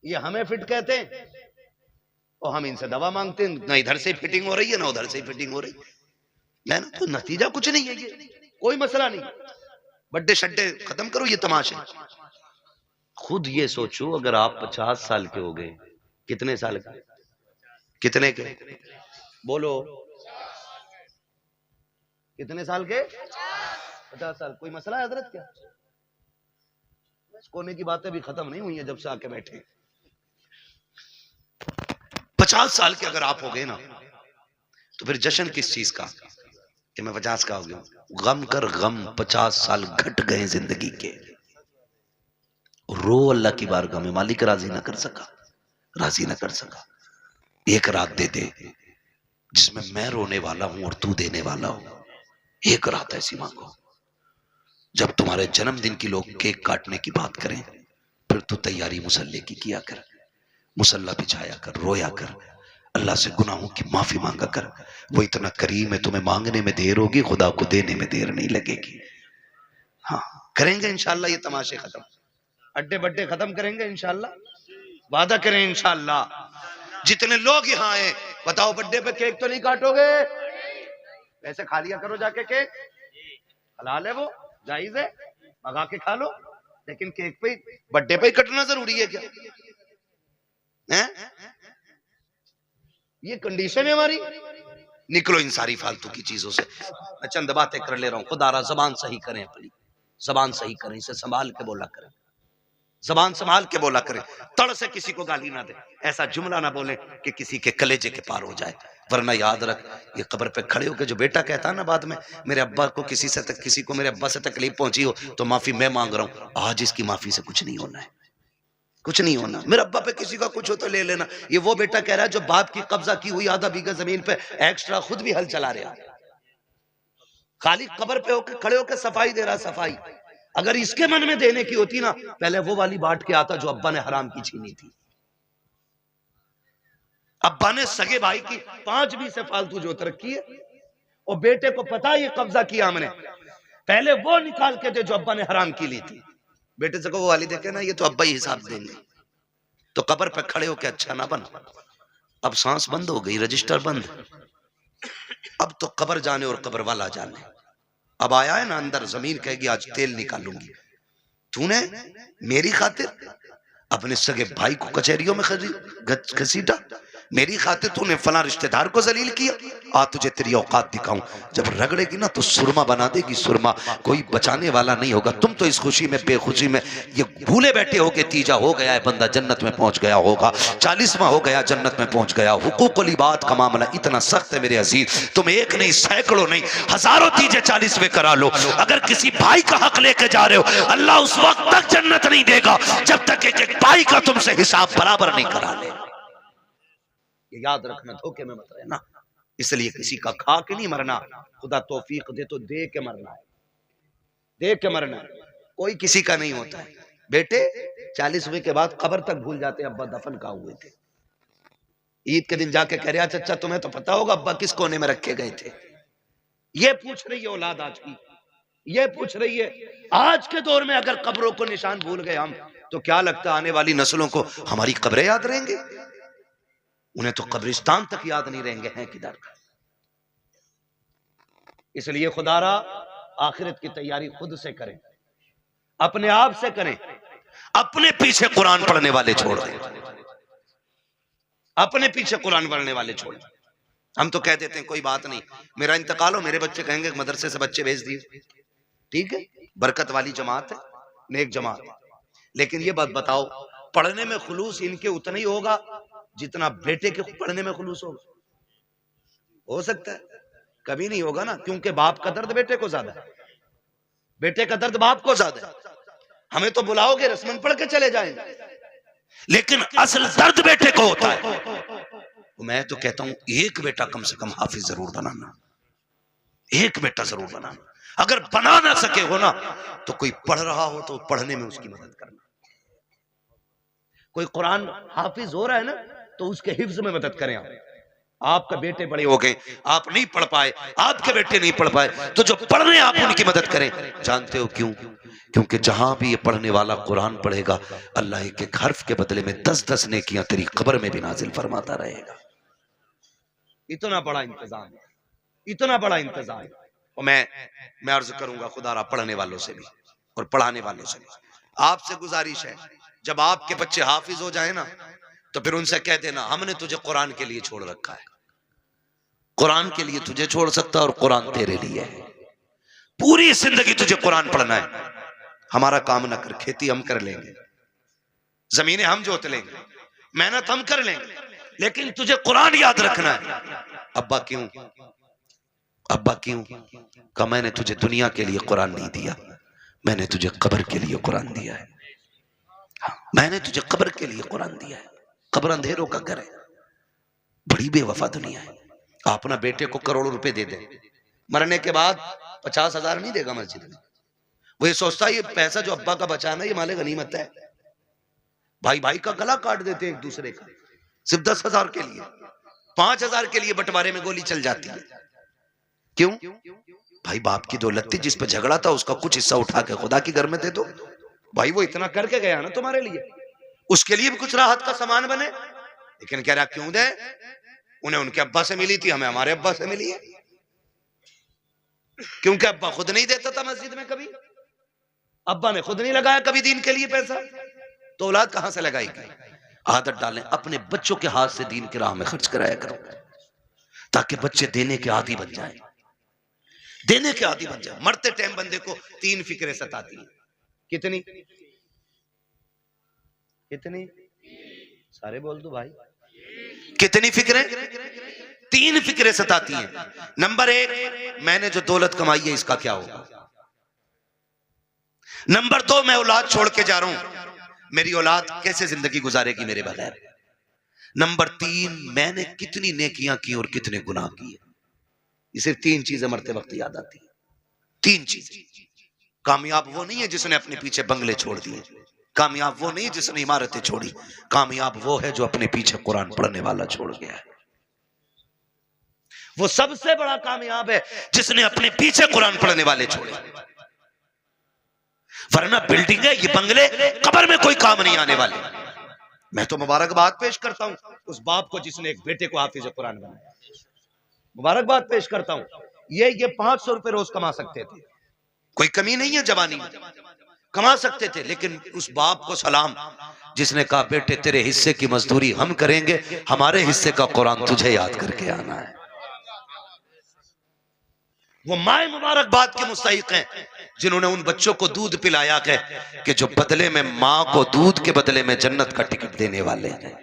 ये हमें फिट कहते हैं और हम इनसे दवा मांगते हैं, ना इधर से फिटिंग हो रही है ना उधर से फिटिंग हो रही है ना। तो नतीजा कुछ नहीं है, ये कोई मसला नहीं। बर्थडे शड्डे खत्म करो ये तमाशे। खुद ये सोचो अगर आप 50 साल के हो गए, कितने साल के, कितने के बोलो, कितने साल के? 50 साल। कोई मसला है हजरत क्या? कोने की बातें भी खत्म नहीं हुई है जब से आके बैठे। 50 साल के अगर आप हो गए ना, तो फिर जश्न किस चीज का कि मैं 50 का हो गया। गम कर गम, 50 साल घट गए जिंदगी के, रो अल्लाह की बारगाह में, मालिक राजी ना कर सका, राजी ना कर सका। एक रात दे दे जिसमें मैं रोने वाला हूं और तू देने वाला हूं। एक रात ऐसी मांगो जब तुम्हारे जन्मदिन की लोग केक काटने की बात करें, फिर तू तैयारी मुसल्ले की किया कर, मुसल्ला बिछाया कर, रोया कर, अल्लाह से गुनाहों की माफी मांगा कर। वो इतना करीम है, तुम्हें मांगने में देर होगी, खुदा को देने में देर नहीं लगेगी। हाँ करेंगे इंशाल्लाह ये तमाशे खत्म, अड्डे बड्डे खत्म करेंगे इंशाल्लाह, वादा करें इंशाल्लाह। जितने लोग यहाँ आए बताओ बर्थडे पे केक तो नहीं काटोगे? पैसे खा लिया करो जाके केक, हलाल है वो, जायज है, मंगा के खा लो, लेकिन केक पे बर्थडे पे ही कटना जरूरी है क्या? है? ये कंडीशन है हमारी। निकलो इन सारी फालतू की चीजों से। मैं चंद बातें कर ले रहा हूं। खुदारा जबान सही करें, अपनी जबान सही करें, इसे संभाल के बोला करें, जबान संभाल के बोला करें, तड़ से किसी को गाली ना दे, ऐसा जुमला ना बोले कि किसी के कलेजे के पार हो जाए। वरना याद रख, ये कब्र पे खड़े होकर जो बेटा कहता है ना बाद में, मेरे अब्बा को किसी को मेरे अब्बा से तकलीफ पहुंची हो तो माफी मैं मांग रहा हूं, आज इसकी माफी से कुछ नहीं होना है, कुछ नहीं होना। मेरे अब्बा पे किसी का कुछ हो तो ले लेना। ये वो बेटा कह रहा है जो बाप की कब्जा की हुई आधा बीघा जमीन पे एक्स्ट्रा खुद भी हल चला रहा, खाली कब्र पे होकर खड़े होकर सफाई दे रहा, सफाई। अगर इसके मन में देने की होती ना, पहले वो वाली बांट के आता जो अब्बा ने हराम की छीनी थी। अब्बा ने सगे भाई की 5 भी से फालतू जोत रखी है, और बेटे को पता है ये कब्जा किया हमने, पहले वो निकाल के दे जो अब्बा ने हराम की ली थी। बेटे से को वो वाली देखे ना, ये तो अब्बा ही हिसाब देंगे। तो कब्र पे खड़े होके अच्छा ना बन। अब सांस बंद हो गई, रजिस्टर बंद। अब तो कब्र जाने और कब्र वाला जाने। अब आया है ना अंदर, जमीन कहेगी आज तेल निकालूंगी। तूने मेरी खातिर अपने सगे भाई को कचहरियों में घसीटा, मेरी खातिर तूने फला रिश्तेदार को जलील किया। आ तुझे तेरी औकात दिखाऊं, जब रगड़ेगी ना तो सुरमा बना देगी, सुरमा, कोई बचाने वाला नहीं होगा। तुम तो इस खुशी में बेखुशी में ये भूले बैठे हो के तीजा हो गया है बंदा जन्नत में पहुंच गया होगा, 40वां हो गया जन्नत में पहुंच गया। हुकूकुल इबाद का मामला इतना सख्त है मेरे अजीज, तुम एक नहीं, सैकड़ों नहीं, हजारों तीजे 40वें करा लो। अगर किसी भाई का हक लेके जा रहे हो, अल्लाह उस वक्त तक जन्नत नहीं देगा जब तक एक भाई का तुमसे हिसाब बराबर नहीं करा ले। ये याद रखना, धोखे में मत रहना। इसलिए किसी का खा के नहीं मरना, खुदा तौफीक दे तो दे के मरना है, दे के मरना है। कोई किसी का नहीं होता है। बेटे 40वें के बाद कब्र तक भूल जाते अब्बा दफन कहाँ हुए थे। ईद के दिन जाके कह रहा चचा तुम्हें तो पता होगा अब्बा किस कोने में रखे गए थे। ये पूछ रही है औलाद आज की, ये पूछ रही है। आज के दौर में अगर कब्रों को निशान भूल गए हम, तो क्या लगता आने वाली नस्लों को हमारी कब्रें याद रहेंगे? उन्हें तो कब्रिस्तान तक याद नहीं रहेंगे हैं किधर। इसलिए खुदारा आखिरत की तैयारी खुद से करें, अपने आप से करें। अपने पीछे कुरान पढ़ने वाले छोड़ दें, अपने पीछे कुरान पढ़ने वाले छोड़ दें। हम तो कह देते हैं कोई बात नहीं, मेरा इंतकाल हो मेरे बच्चे कहेंगे मदरसे से बच्चे भेज दिए, ठीक है, बरकत वाली जमात है, नेक जमात है। लेकिन ये बात बताओ, पढ़ने में खुलूस इनके उतना ही होगा जितना बेटे के पढ़ने में खुलूस होगा? हो सकता है? कभी नहीं होगा ना, क्योंकि बाप का दर्द बेटे को ज्यादा है, बेटे का दर्द बाप को ज्यादा है। हमें तो बुलाओगे रस्मन पढ़ के चले जाएंगे, लेकिन असल दर्द बेटे को होता है। मैं तो कहता हूं एक बेटा कम से कम हाफिज जरूर बनाना, एक बेटा जरूर बनाना। अगर बना ना सके हो ना, तो कोई पढ़ रहा हो तो पढ़ने में उसकी मदद करना। कोई कुरान हाफिज हो रहा है ना, तो उसके हिफ्ज में मदद करें। आपके बेटे बड़े हो गए, आप नहीं पढ़ पाए, आपके बेटे नहीं पढ़ पाए, तो जो पढ़ रहे हैं आप उनकी मदद करें। जानते हो क्यों? क्योंकि जहां भी ये पढ़ने वाला कुरान पढ़ेगा, अल्लाह एक एक हर्फ के बदले में 10-10 नेकियां तेरी कब्र में भी नाजिल फरमाता रहेगा। इतना बड़ा इंतजाम, इतना बड़ा इंतजाम। और मैं अर्ज करूंगा खुदारा पढ़ने वालों से भी और पढ़ाने वालों से भी आपसे गुजारिश है, जब आपके बच्चे हाफिज हो जाए ना, तो फिर उनसे कह देना हमने तुझे कुरान के लिए छोड़ रखा है, कुरान के लिए तुझे छोड़ सकता और कुरान तेरे लिए है। पूरी जिंदगी तुझे कुरान पढ़ना है। हमारा काम ना कर, खेती हम कर लेंगे, जमीनें हम जोत लेंगे, मेहनत हम कर लेंगे, लेकिन तुझे कुरान याद रखना है। अब्बा क्यों? अब्बा क्यों? कहा मैंने तुझे दुनिया के लिए कुरान नहीं दिया, मैंने तुझे कब्र के लिए कुरान दिया है। मैंने तुझे कब्र के लिए कुरान दिया है। कब्र अंधेरों का घर है, बड़ी बेवफा दुनिया है। आप अपना बेटे को करोड़ों रुपए दे दे, मरने के बाद 50,000 नहीं देगा मस्जिद में। वो ये सोचता है ये पैसा जो अब्बा का बचाना है ये माले गनीमत है। भाई भाई का गला काट देते एक दूसरे का, सिर्फ 10,000 के लिए, 5,000 के लिए बंटवारे में गोली चल जाती है। क्यों? भाई बाप की दौलत थी, जिस पे झगड़ा था उसका कुछ हिस्सा उठा के खुदा की घर में दे दो। भाई वो इतना करके गया ना तुम्हारे लिए, उसके लिए भी कुछ राहत का सामान बने। लेकिन कह रहा क्यों दे? उन्हें उनके अब्बा से मिली थी, हमें हमारे अब्बा से मिली है। क्योंकि अब्बा खुद नहीं देता था मस्जिद में कभी, अब्बा ने खुद नहीं लगाया कभी दीन के लिए पैसा, तो औलाद कहां से लगाएगी। आदत डालें, अपने बच्चों के हाथ से दीन की राह में खर्च कराया करो, ताकि बच्चे देने के आदी बन जाएं, देने के आदी बन जाए। मरते टाइम बंदे को 3 फिक्रें सताती हैं। कितनी कितनी सारे बोल दो भाई, कितनी फिक्रें? 3 फिक्रें सताती हैं। नंबर 1, मैंने जो दौलत कमाई है इसका क्या होगा। नंबर 2, मैं औलाद छोड़ के जा रहा हूं, मेरी औलाद कैसे जिंदगी गुजारेगी मेरे बगैर। नंबर 3, मैंने कितनी नेकियां की और कितने गुनाह किए। ये सिर्फ 3 चीजें मरते वक्त याद आती है। 3 चीजें। कामयाब वो नहीं है जिसने अपने पीछे बंगले छोड़ दिए, कामयाब वो नहीं जिसने इमारतें छोड़ी, कामयाब वो है जो अपने पीछे कुरान पढ़ने वाला छोड़ गया है। वो सबसे बड़ा कामयाब है जिसने अपने पीछे कुरान पढ़ने वाले छोड़े। वरना बिल्डिंग है, ये बंगले कब्र में कोई काम नहीं आने वाले। मैं तो मुबारकबाद पेश करता हूं उस बाप को जिसने एक बेटे को हाफिज कुरान बनाया, मुबारकबाद पेश करता हूं। ये 500 रुपए रोज कमा सकते थे, कोई कमी नहीं है, जवानी में कमा सकते थे, लेकिन उस बाप को सलाम जिसने कहा बेटे तेरे हिस्से की मजदूरी हम करेंगे, हमारे हिस्से का कुरान तुझे याद करके आना है। वो माए मुबारकबाद के मुस्तहिक हैं जिन्होंने उन बच्चों को दूध पिलाया कि जो बदले में मां को दूध के बदले में जन्नत का टिकट देने वाले हैं।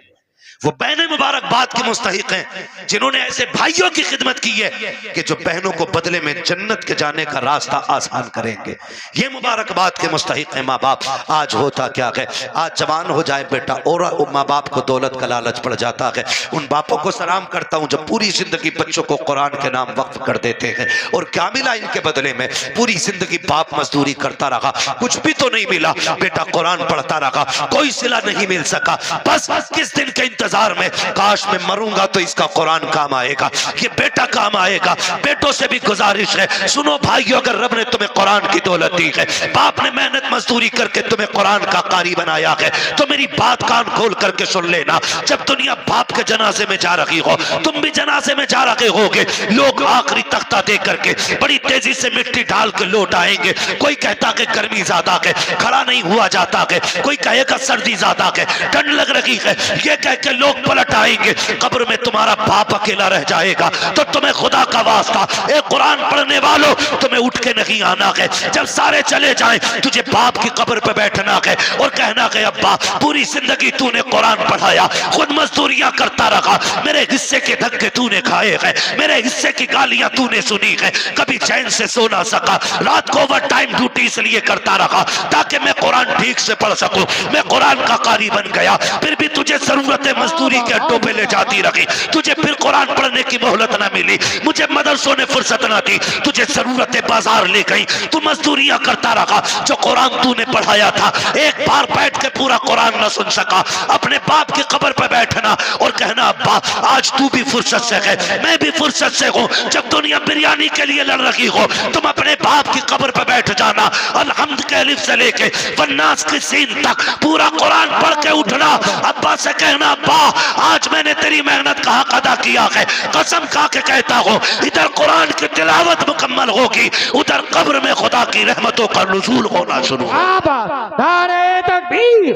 वो बहनें मुबारकबाद के मुस्तहिक हैं जिन्होंने ऐसे भाइयों की खिदमत की है कि जो बहनों को बदले में जन्नत के जाने का रास्ता आसान करेंगे। ये मुबारकबाद के मुस्तहिक हैं माँ बाप। आज होता क्या है, आज जवान हो जाए बेटा और माँ बाप को दौलत का लालच पड़ जाता है। उन बापों को सलाम करता हूँ जो पूरी जिंदगी बच्चों को कुरान के नाम वक्फ कर देते हैं, और क्या मिला इनके बदले में? पूरी जिंदगी बाप मजदूरी करता रहा, कुछ भी तो नहीं मिला। बेटा कुरान पढ़ता रहा, कोई सिला नहीं मिल सका। बस किस दिन के इंतजार में, काश मैं मरूंगा तो इसका कुरान काम आएगा, ये बेटा काम आएगा। बेटों से भी गुजारिश है, सुनो भाइयों, अगर रब ने तुम्हें कुरान की दौलत दी है, बाप ने मेहनत मजदूरी करके तुम्हें कुरान का कारी बनाया है, तो मेरी बात कान खोल करके सुन लेना। जब दुनिया बाप के जनाजे में जा रही हो, तुम भी जनाजे में जा रहे होगे, लोग आखिरी तख्ता दे करके बड़ी तेजी से मिट्टी डाल के लौट आएंगे। कोई कहता कि गर्मी ज्यादा है, खड़ा नहीं हुआ जाता है, कोई कहेगा सर्दी ज्यादा है, ठंड लग रही है, ये कह के लोग पलट आएंगे। कब्र में तुम्हारा बाप अकेला रह जाएगा। तो तुम्हें खुदा का वास्ता, ए कुरान पढ़ने वालों, तुम्हें उठ के नहीं आना है। जब सारे चले जाएं, तुझे बाप की कब्र पे बैठना है और कहना है अब्बा पूरी जिंदगी तूने कुरान पढ़ाया, खुद मजदूरियां करता रहा, मेरे हिस्से के धक्के तूने खाए हैं, मेरे हिस्से की गालियां तूने सुनी है, कभी चैन से सो ना सका, रात को ओवर टाइम ड्यूटी इसलिए करता रहा ताकि मैं कुरान ठीक से पढ़ सकूं। मैं कुरान का कारी बन गया, फिर भी तुझे जरूरत मजदूरी के अड्डों पे ले जाती रही, तुझे फिर कुरान पढ़ने की मोहलत ना मिली, मुझे मदरसों ने फुर्सत ना दी, तुझे जरूरत बाजार ले गई, तू मजदूरियां करता रहा। जो कुरान तूने पढ़ाया था, एक बार बैठ के पूरा कुरान ना सुन सका। अपने बाप की कब्र पे बैठना और कहना अब्बा आज तू भी फुर्सत से है, मैं भी फुर्सत से हूँ। जब दुनिया बिरयानी के लिए लड़ रही हो, तुम अपने बाप की कब्र पे बैठ जाना, अलहम्द के अलिफ से लेके वन्नास की सीन तक पूरा कुरान पढ़ के उठना। अब्बा से कहना अब्बा आज मैंने तेरी मेहनत का हक अदा किया है, कसम खा के कहता हूँ, इधर कुरान की तिलावत मुकम्मल होगी, उधर कब्र में खुदा की रहमतों का नुज़ूल होना शुरू होगा। नारे तकबीर,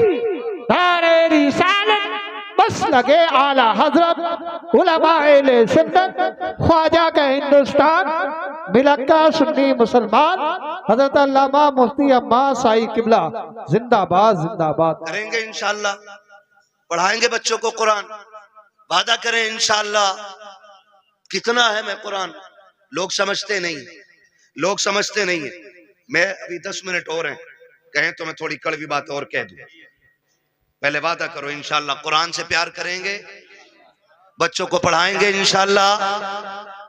नारे रिसालत, बस लगे आला हजरत उलमाए सुन्नत, ख्वाजा का हिंदुस्तान, मिलक्का सुन्नी मुसलमान, हजरत अल्लामा मुफ्ती अब्बास साई किबला जिंदाबाद जिंदाबाद। करेंगे इंशाअल्लाह, पढ़ाएंगे बच्चों को कुरान, वादा करें इंशाअल्लाह। कितना है मैं कुरान, लोग समझते नहीं, लोग समझते नहीं है। मैं अभी 10 मिनट और हैं, कहें तो मैं थोड़ी कड़वी बात और कह दूं। पहले वादा करो इंशाअल्लाह कुरान से प्यार करेंगे, बच्चों को पढ़ाएंगे इंशाअल्लाह।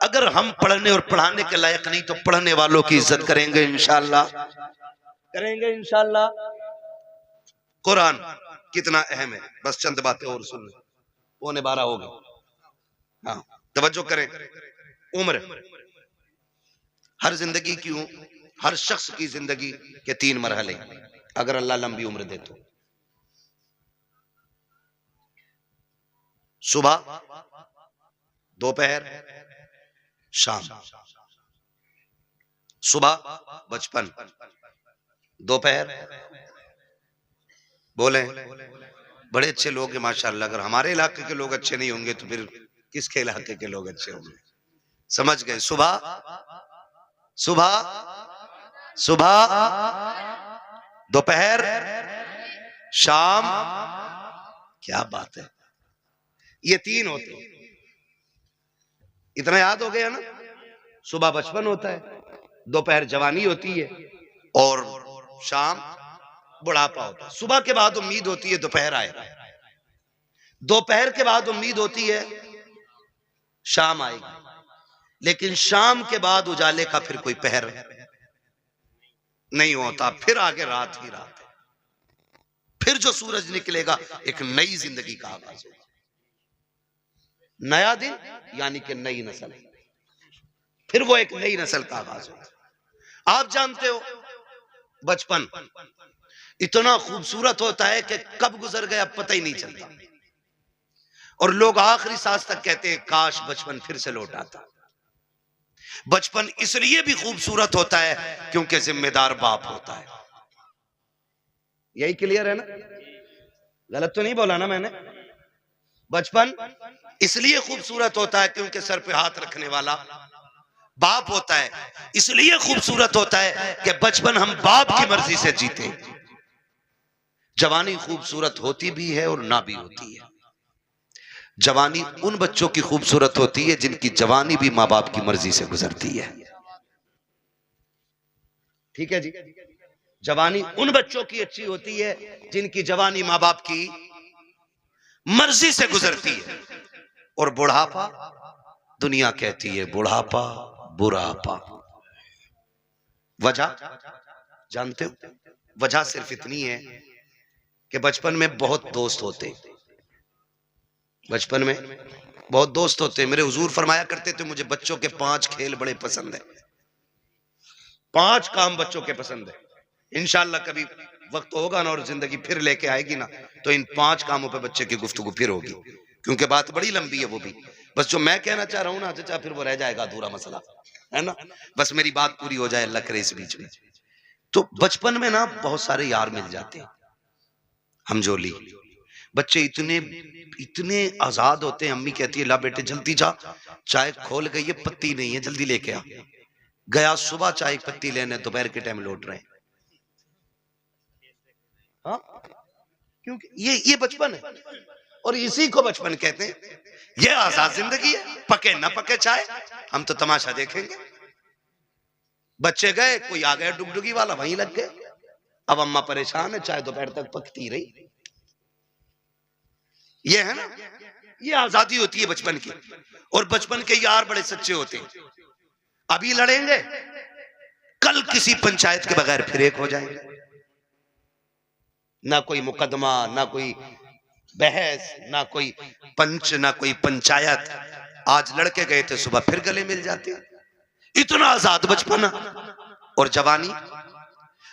अगर हम पढ़ने और पढ़ाने के लायक नहीं तो पढ़ने वालों की इज्जत करेंगे इंशाअल्लाह, करेंगे इंशाअल्लाह। कुरान कितना अहम है, बस चंद बातें और सुन लें, 11:15 हो गए। हाँ तवज्जो करें। उम्र, हर जिंदगी की, हर शख्स की जिंदगी के 3 मरहले, अगर अल्लाह लंबी उम्र दे तो। सुबह, दोपहर, शाम। सुबह बचपन, दोपहर बोले बड़े अच्छे लोग हैं माशाल्लाह। अगर हमारे इलाके के लोग अच्छे नहीं होंगे तो फिर किसके इलाके के लोग अच्छे होंगे? समझ गए? सुबह सुबह सुबह, दोपहर, शाम। क्या बात है, ये तीन होते हैं। इतना याद हो गया ना? सुबह बचपन होता है, दोपहर जवानी होती है और शाम बुढ़ापा होता है। सुबह के बाद उम्मीद होती है दोपहर आएगा, दोपहर के बाद उम्मीद होती है शाम आएगी, लेकिन शाम के बाद उजाले का फिर कोई पहर नहीं होता। फिर आगे रात ही रात है, फिर जो सूरज निकलेगा एक नई जिंदगी का आगाज होगा, नया दिन यानी कि नई नस्ल, फिर वो एक नई नस्ल का आगाज होगा। आप जानते हो बचपन इतना खूबसूरत होता है कि कब गुजर गया पता ही नहीं चलता, और लोग आखिरी सांस तक कहते हैं काश बचपन फिर से लौट आता। बचपन इसलिए भी खूबसूरत होता है क्योंकि जिम्मेदार बाप होता है। यही क्लियर है ना? गलत तो नहीं बोला ना मैंने? बचपन इसलिए खूबसूरत होता है क्योंकि सर पे हाथ रखने वाला बाप होता है। इसलिए खूबसूरत होता है कि बचपन हम बाप की मर्जी से जीते। जवानी खूबसूरत होती भी है और ना भी होती है। जवानी उन बच्चों की खूबसूरत होती है जिनकी जवानी भी माँ बाप की मर्जी से गुजरती है। ठीक है जी? जवानी उन बच्चों की अच्छी होती है जिनकी जवानी माँ बाप की मर्जी से गुजरती है। और बुढ़ापा, दुनिया कहती है बुढ़ापा बुढ़ापा। वजह जानते हो? वजह सिर्फ इतनी है कि बचपन में बहुत दोस्त होते, बचपन में बहुत दोस्त होते। मेरे हुजूर फरमाया करते थे मुझे बच्चों के 5 खेल बड़े पसंद है, 5 काम बच्चों के पसंद है। इंशाअल्लाह कभी वक्त होगा ना और जिंदगी फिर लेके आएगी ना तो इन 5 कामों पे बच्चे की गुफ्तगू फिर होगी, क्योंकि बात बड़ी लंबी है वो भी। बस जो मैं कहना चाह रहा हूं ना चाचा, फिर वो रह जाएगा अधूरा मसला, है ना? बस मेरी बात पूरी हो जाए, अल्लाह करे इस बीच में। तो बचपन में ना बहुत सारे यार मिल जाते हैं, हमजोली बच्चे इतने इतने आजाद होते हैं। अम्मी कहती है ला बेटे जल्दी जा, चाय खोल गई है, पत्ती नहीं है, जल्दी लेके आ। गया सुबह चाय पत्ती लेने, दोपहर के टाइम लौट रहे हैं। हाँ, क्योंकि ये बचपन है और इसी को बचपन कहते हैं। ये आजाद जिंदगी है, पके ना पके चाय हम तो तमाशा देखेंगे। बच्चे गए, कोई आ गया डुगडुगी वाला, वहीं लग गए। अब अम्मा परेशान है, चाय दोपहर तक पकती रही। ये है ना, ये आजादी होती है बचपन की। और बचपन के यार बड़े सच्चे होते हैं। अभी लड़ेंगे, कल किसी पंचायत के बगैर फिर एक हो जाएंगे। ना कोई मुकदमा, ना कोई बहस, ना कोई पंच, ना कोई पंचायत। आज लड़के गए थे, सुबह फिर गले मिल जाते। इतना आजाद बचपन। और जवानी,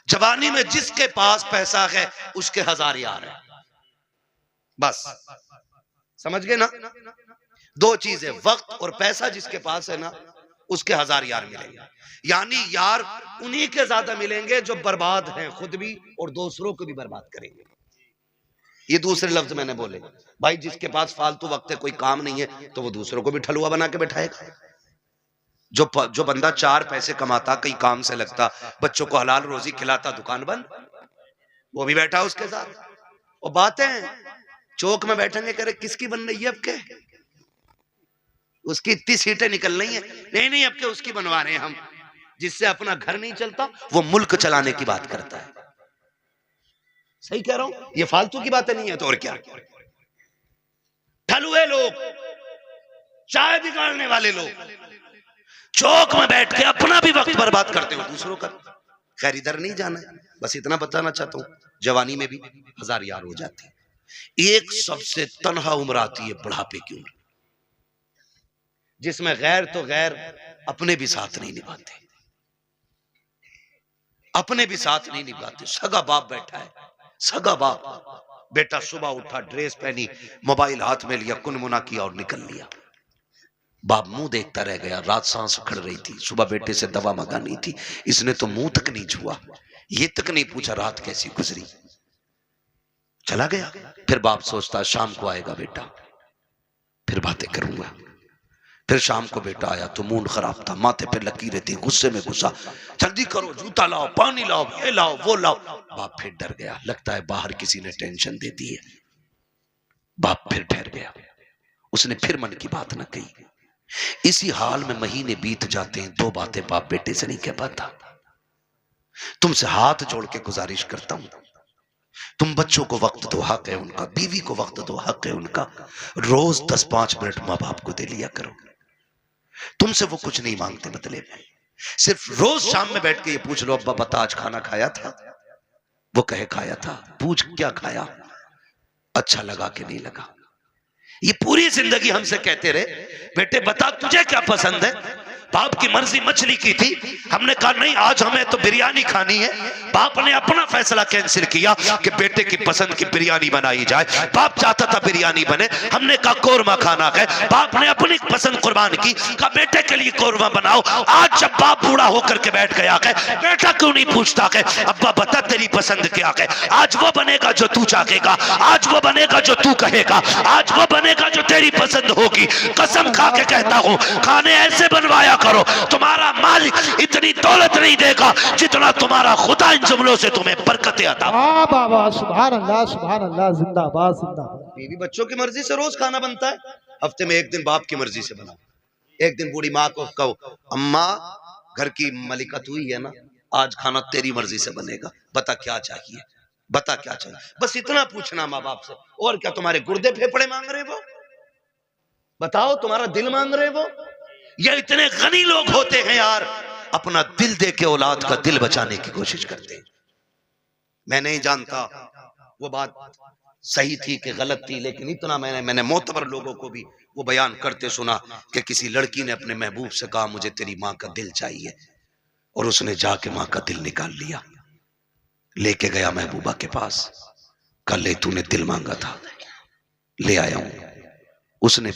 जवानी में जिसके पास पैसा है उसके 1000 यार है। बस समझ गए ना? 2 चीजें, वक्त और पैसा। जिसके पास है ना उसके 1000 यार मिलेंगे। यानी यार उन्हीं के ज्यादा मिलेंगे जो बर्बाद हैं खुद भी और दूसरों को भी बर्बाद करेंगे। ये दूसरे लफ्ज मैंने बोले। भाई जिसके पास फालतू वक्त है, कोई काम नहीं है, तो वो दूसरों को भी ठलुआ बना के बैठाएगा। जो बंदा 4 पैसे कमाता, कई काम से लगता, बच्चों को हलाल रोजी खिलाता, दुकान बंद, वो भी बैठा उसके साथ। और बातें चौक में बैठेंगे, करे किसकी बन रही है अब के, उसकी इतनी सीटें निकल रही हैं, नहीं अब के उसकी बनवा रहे हैं हम। जिससे अपना घर नहीं चलता वो मुल्क चलाने की बात करता है। सही कह रहा हूं? ये फालतू की बातें नहीं है तो और क्या। ठलुए लोग, चाय बिगाड़ने वाले लोग चौक में बैठ के अपना भी वक्त बर्बाद करते हो, दूसरों का। खैर इधर नहीं जाना है, बस इतना बताना चाहता हूं, जवानी में भी 1000 यार हो जाते हैं। एक सबसे तन्हा उम्र आती है बुढ़ापे की उम्र, जिसमें गैर तो गैर अपने भी साथ नहीं निभाते, अपने भी साथ नहीं निभाते। सगा बाप बैठा है, सगा बाप। बेटा सुबह उठा, ड्रेस पहनी, मोबाइल हाथ में लिया, कुनमुना किया और निकल लिया। बाप मुंह देखता रह गया। रात सांस उखड़ रही थी, सुबह बेटे से दवा मंगानी थी, इसने तो मुंह तक नहीं छुआ, ये तक नहीं पूछा रात कैसी गुजरी, चला गया। फिर बाप सोचता शाम को आएगा बेटा, फिर बातें करूंगा। फिर शाम को बेटा आया तो मूड खराब था, माथे पे लकीरें थी, गुस्से में गुस्सा, जल्दी करो, जूता लाओ, पानी लाओ, ये लाओ, वो लाओ। बाप फिर डर गया, लगता है बाहर किसी ने टेंशन दे दी है। बाप फिर ठहर गया, उसने फिर मन की बात न कही। इसी हाल में महीने बीत जाते हैं, दो बातें बाप बेटे से नहीं कह पाता। तुमसे हाथ जोड़ के गुजारिश करता हूं, तुम बच्चों को वक्त दो, हक है उनका, बीवी को वक्त दो, हक है उनका। रोज 10-5 मिनट माँ बाप को दे लिया करो। तुमसे वो कुछ नहीं मांगते बदले में, सिर्फ रोज शाम में बैठ के ये पूछ लो, अब्बा बता आज खाना खाया था? वो कहे खाया था। पूछ क्या खाया, अच्छा लगा कि नहीं लगा। ये पूरी जिंदगी हमसे कहते रहे, बेटे बता तुझे क्या पसंद है? बाप की मर्जी मछली की थी, हमने कहा नहीं आज हमें तो बिरयानी खानी है। बाप ने अपना फैसला कैंसिल किया कि बेटे की पसंद की बिरयानी बनाई जाए। बाप चाहता था बिरयानी बने, हमने कहा कोरमा खाना है। बाप ने अपनी पसंद कुर्बान की, कहा बेटे के लिए कोरमा बनाओ। आज जब बाप बूढ़ा होकर के बैठ गया है, बेटा क्यों नहीं पूछता है अब्बा बता तेरी पसंद क्या है? आज वो बनेगा जो तू चाहेगा, आज वो बनेगा जो तू कहेगा, आज वो बनेगा जो तेरी पसंद होगी। कसम खा के कहता हूं, खाने ऐसे बनवाया करो, तुम्हारा मालिक इतनी दौलत नहीं देगा जितना तुम्हारा खुदा इन जुमलों से तुम्हें बरकतें अता। हाँ बाबा, सुभान अल्लाह, जिंदाबाद जिंदाबाद। बीवी बच्चों की मर्जी से रोज खाना बनता है, हफ्ते में एक दिन बाप की मर्जी से बना। एक दिन बूढ़ी माँ को कहो, अम्मा घर की मलिका तू ही है ना, आज खाना तेरी मर्जी से बनेगा, बता क्या चाहिए, बता क्या चाहिए। बस इतना पूछना माँ बाप से। और क्या तुम्हारे गुर्दे फेफड़े मांग रहे वो? बताओ तुम्हारा दिल मांग रहे वो? ये इतने गनी लोग होते हैं यार, अपना दिल दे के औलाद का दिल बचाने की कोशिश करते हैं। मैं नहीं जानता वो बात सही थी कि गलत थी, लेकिन इतना मैंने मोतबर लोगों को भी वो बयान करते सुना कि किसी लड़की ने अपने महबूब से कहा मुझे तेरी माँ का दिल चाहिए, और उसने जाके माँ का दिल निकाल लिया, लेके गया महबूबा के पास, कल ले तूने दिल मांगा था ले आया हूं। उसने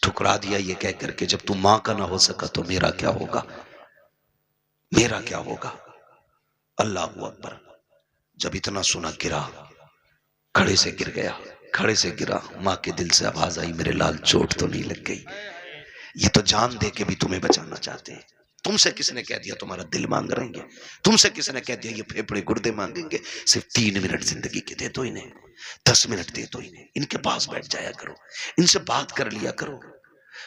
ठुकरा दिया ये कह करके जब तू मां का ना हो सका तो मेरा क्या होगा, मेरा क्या होगा। अल्लाह अकबर। जब इतना सुना गिरा, खड़े से गिर गया, खड़े से गिरा। मां के दिल से आवाज आई मेरे लाल चोट तो नहीं लग गई? ये तो जान दे के भी तुम्हें बचाना चाहते हैं। तुमसे किसने कह दिया तुम्हारा दिल मांग रहेंगे? तुमसे किसने कह दिया ये फेफड़े गुर्दे मांगेंगे? सिर्फ 3 मिनट जिंदगी के दे दो इन्हें, 10 मिनट दे दो इन्हें, इनके पास बैठ जाया करो, इनसे बात कर लिया करो,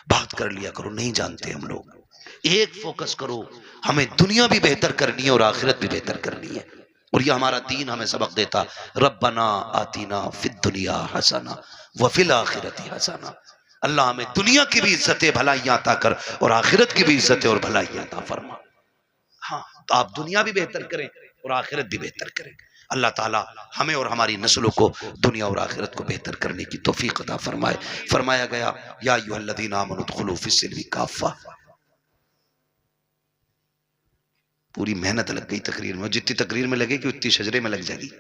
बात कर लिया करो। नहीं जानते हम लोग, एक फोकस करो, हमें दुनिया भी बेहतर करनी है और आखिरत भी बेहतर करनी है। और ये हमारा दीन हमें सबक देता, रब्बना आतीना फिद दुनिया हसना व फिल आखिरती हसना। अल्लाह हमें दुनिया की भी इज्जत भलाइयां अता कर और आखिरत की भी इज्जत और भलाइयां अता फरमा। हाँ, तो आप दुनिया भी बेहतर करें और आखिरत भी बेहतर करें। अल्लाह ताला हमें और हमारी नस्लों को दुनिया और आखिरत को बेहतर करने की तौफीक अता फरमाए। फरमाया गया या अय्युहल्लज़ीना आमनू उदखुलू फिस्सिल्मी काफ़ा। पूरी मेहनत लग गई तकरीर में, जितनी तकरीर में लगेगी उतनी शजरे में लग जाएगी।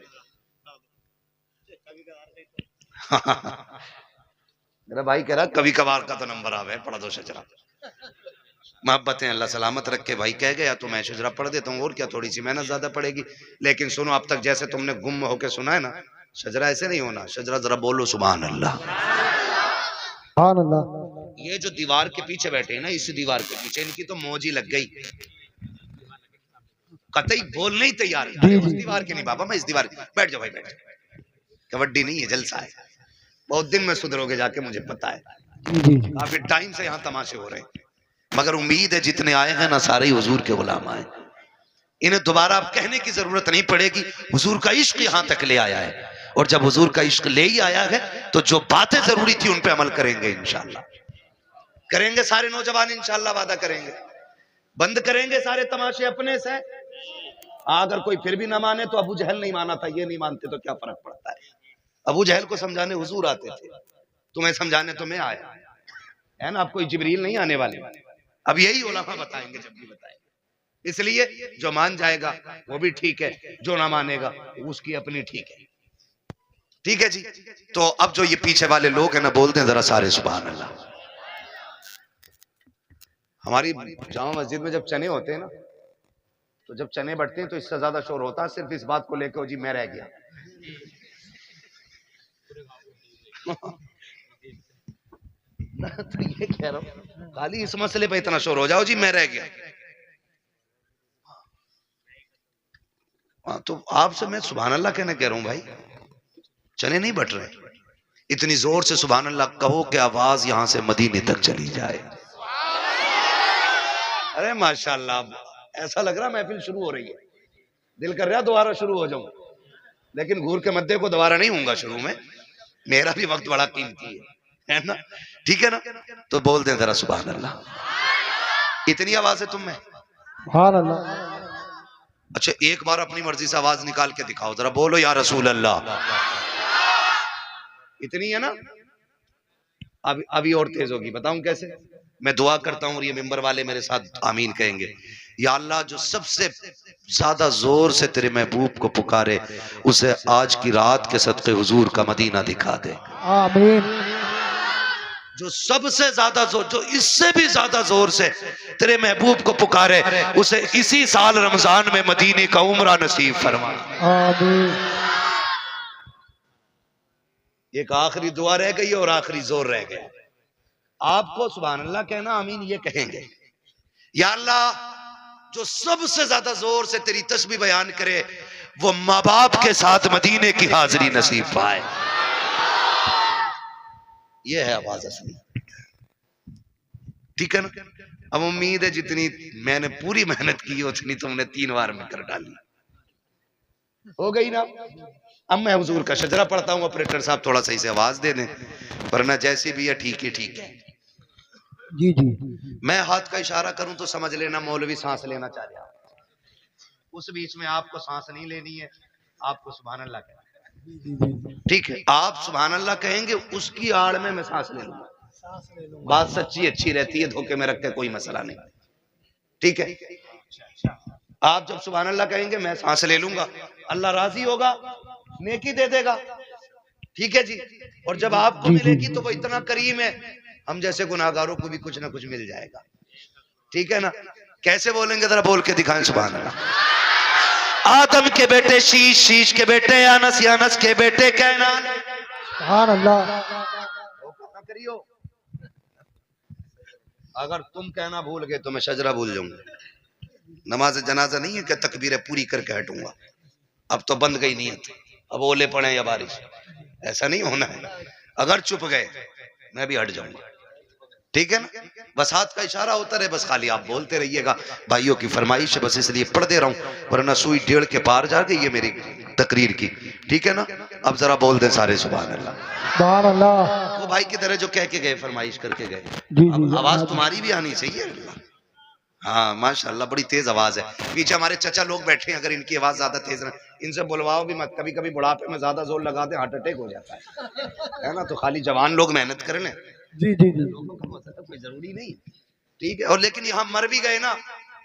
मेरा भाई कह रहा कभी कभार का तो नंबर आवे, पढ़ा दो शजरा। मोहब्बतें अल्लाह सलामत रखे। भाई कह गया तो मैं शजरा पढ़ देता हूँ, और क्या थोड़ी सी मेहनत ज्यादा पड़ेगी। लेकिन सुनो, अब तक जैसे तुमने गुम होके सुना है ना, शजरा ऐसे नहीं होना। शजरा जरा बोलो सुभान अल्लाह, सुभान अल्लाह। ये जो दीवार के पीछे बैठे हैं ना, इस दीवार के पीछे इनकी तो मौज ही लग गई, कतई बोलने ही तैयार। उस दीवार के नहीं बाबा, मैं इस दीवार की। बैठ जाओ भाई, बैठ जाओ, कबड्डी नहीं है जलसा है। बहुत दिन में सुधरोगे जाके, मुझे पता है, काफी टाइम से यहाँ तमाशे हो रहे हैं। मगर उम्मीद है जितने आए हैं ना सारे ही हुजूर के गुलाम आए, इन्हें दोबारा अब कहने की जरूरत नहीं पड़ेगी। हुजूर का इश्क यहाँ तक ले आया है, और जब हुजूर का इश्क ले ही आया है तो जो बातें जरूरी थी उन पे अमल करेंगे इंशाल्लाह, करेंगे सारे नौजवान इंशाल्लाह, वादा करेंगे। बंद करेंगे सारे तमाशे अपने से। अगर कोई फिर भी ना माने तो अबू जहल नहीं माना था, ये नहीं मानते तो क्या फर्क पड़ता है। अबू जहल को समझाने हुजूर आते थे, तुम्हें समझाने तो मैं आया, है ना। अब कोई जिब्रील नहीं आने वाले, अब यही उलमा बताएंगे जब भी बताएंगे। इसलिए जो मान जाएगा वो भी ठीक है, जो ना मानेगा उसकी अपनी ठीक है। ठीक है जी। तो अब जो ये पीछे वाले लोग हैं ना, बोलते हैं जरा सारे सुभान अल्लाह। हमारी जामा मस्जिद में जब चने होते हैं ना, तो जब चने बढ़ते हैं तो इससे ज्यादा शोर होता है सिर्फ इस बात को लेकर, जी मैं रह गया। तो ये कह रहा हूँ खाली इस मसले पे इतना शोर हो जाओ जी मैं रह गया। हाँ, तो आपसे मैं सुभान अल्लाह कहने कह रहा हूँ भाई, चने नहीं बट रहे, इतनी जोर से सुभान अल्लाह कहो कि आवाज यहां से मदीने तक चली जाए। अरे माशाल्लाह, ऐसा लग रहा महफिल शुरू हो रही है, दिल कर रहा दोबारा शुरू हो जाऊं, लेकिन घूर के मध्य को दोबारा नहीं होऊंगा शुरू में, मेरा भी वक्त बड़ा कीमती है ना, ठीक है ना। तो बोल दें जरा सुभान अल्लाह। इतनी आवाज है तुम में? सुभान अल्लाह। अच्छा एक बार अपनी मर्जी से आवाज निकाल के दिखाओ जरा, बोलो या रसूल अल्लाह। इतनी है ना, अभी और तेज होगी, बताऊं कैसे? मैं दुआ करता हूं और ये मिंबर वाले मेरे साथ आमीन कहेंगे। या अल्लाह जो सबसे ज्यादा जोर से तेरे महबूब को पुकारे उसे आज की रात के सदके हुजूर का मदीना दिखा दे। आमीन। जो सबसे ज्यादा जोर, जो इससे भी ज्यादा जोर से तेरे महबूब को पुकारे उसे इसी साल रमजान में मदीने का उम्रा नसीब फरमा। आमीन। एक आखिरी दुआ रह गई और आखिरी जोर रह गया, आपको सुभान अल्लाह कहना, आमीन ये कहेंगे। या अल्लाह जो सबसे ज्यादा जोर से तेरी तस्बीह बयान करे वो माँ बाप के साथ मदीने की हाजिरी नसीब पाए। ये है आवाज असली, ठीक है ना। अब उम्मीद है जितनी मैंने पूरी मेहनत की उतनी तुमने 3 बार में कर डाली, हो गई ना। अब मैं हुजूर का शजरा पढ़ता हूँ, ऑपरेटर साहब थोड़ा सही से आवाज दे दें, वरना जैसी भी है ठीक है ठीक है। जी जी। मैं हाथ का इशारा करूं तो समझ लेना मौलवी सांस लेना चाह रहा है, उस बीच में आपको सांस नहीं लेनी है, आपको सुभान अल्लाह कहना है, ठीक है। आप सुभान अल्लाह कहेंगे, उसकी आड़ में मैं सांस ले लूंगा। बात सच्ची अच्छी रहती है, धोखे में रख के कोई मसला नहीं, ठीक है। आप जब सुभान अल्लाह कहेंगे मैं सांस ले लूंगा, अल्लाह राजी होगा, नेकी दे देगा, ठीक है जी। और जब आपको मिलेगी तो वो इतना करीम है, हम जैसे गुनाहगारों को भी कुछ ना कुछ मिल जाएगा, ठीक है ना। कैसे बोलेंगे जरा बोल के दिखाएं सुभान अल्लाह। आदम के बेटे शीश, शीश के बेटे अनस, अनस के बेटे कैनान। सुभान अल्लाह। करियो, अगर तुम कहना भूल गए तो मैं शजरा भूल जाऊंगा। नमाज जनाजा नहीं है कि तकबीरें पूरी करके हटूंगा, अब तो बंद गई नीयत, अब ओले पड़े या बारिश, ऐसा नहीं होना है। अगर चुप गए मैं भी हट जाऊंगा, ठीक है ना। बस हाथ का इशारा होता रहे, बस खाली आप बोलते रहिएगा। भाइयों की फरमाइश है, बस इसलिए पढ़ दे रहा हूं, वरना सुई 1.5 के पार जा गई ये मेरी तकरीर की, ठीक है ना। अब जरा बोल दे सारे सुभान अल्लाह। सुभान अल्लाह। वो भाई की तरह जो कह के गए, फरमाइश करके गए, जी आवाज तुम्हारी भी आनी चाहिए। हाँ माशाल्लाह बड़ी तेज आवाज है। पीछे हमारे चचा लोग बैठे हैं, अगर इनकी आवाज ज्यादा तेज ना, इनसे बुलवाओ भी मत, कभी कभी बुढ़ापे में ज्यादा जोर लगाते हार्ट अटैक हो जाता है ना। तो खाली जवान लोग मेहनत कर लें, जी जी जी। कोई जरूरी नहीं, ठीक है। और लेकिन यहाँ मर भी गए ना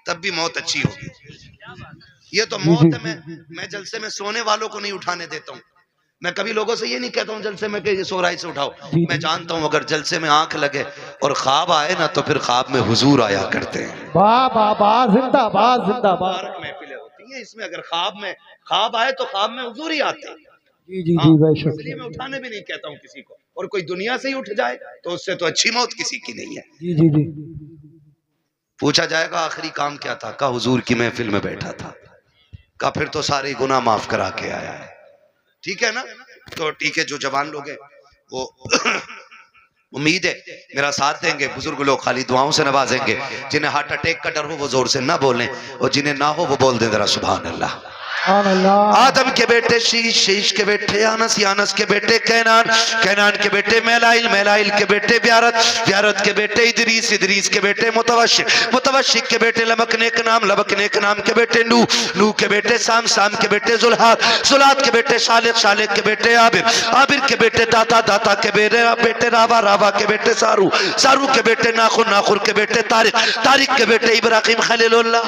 तब भी मौत अच्छी होगी। ये तो मौत है, मैं जलसे में सोने वालों को नहीं उठाने देता हूँ। मैं कभी लोगों से ये नहीं कहता हूँ जलसे में कि सो रहा से उठाओ। मैं जानता हूँ अगर जलसे में आंख लगे और ख्वाब आए ना तो फिर ख्वाब में हुजूर आया करते हैं। वाह वाह वाह, जिंदाबाद जिंदाबाद। महफिलें होती हैं इसमें, अगर ख्वाब आए तो ख्वाब में हुजूर ही आते हैं। जी जी जी वैसे इसलिए मैं उठाने भी नहीं कहता हूँ किसी को, और कोई दुनिया से ही उठ जाए तो उससे तो अच्छी मौत किसी की नहीं है। जी जी जी। पूछा जाएगा आखिरी काम क्या था, का हुजूर की महफिल में बैठा था, का फिर तो सारे गुनाह माफ करा के आया है, ठीक है ना। तो ठीक है, जो जवान लोग हैं वो उम्मीद है मेरा साथ देंगे, बुजुर्ग लोग खाली दुआओं से नवाजेंगे। जिन्हें हार्ट अटैक का डर हो वो जोर से ना बोलें, और जिन्हें ना हो वो बोल दें जरा सुभान अल्लाह। आदम के बेटे शीश, शीश के बेटे अनस, अनस के बेटे कैनान, कैनान के बेटे मैलाइल, मैलाइल के बेटे ब्यारत, ब्यारत के बेटे इदरीस, इदरीस के बेटे मुतवशिक, मुतवशिक के बेटे लबकनेक नाम, लबकनेक नाम के बेटे नूह, नूह के बेटे साम, साम के बेटे जुल्हाद, जुल्हाद के बेटे शालिक, शालिक के बेटे आबिर, आबिर के बेटे दाता, दाता के बेटे रावा, रावा के बेटे सारू, सारू के बेटे नाखुर, नाखुर के बेटे तारिक, तारिक के बेटे इब्राहिम खलीलुल्लाह।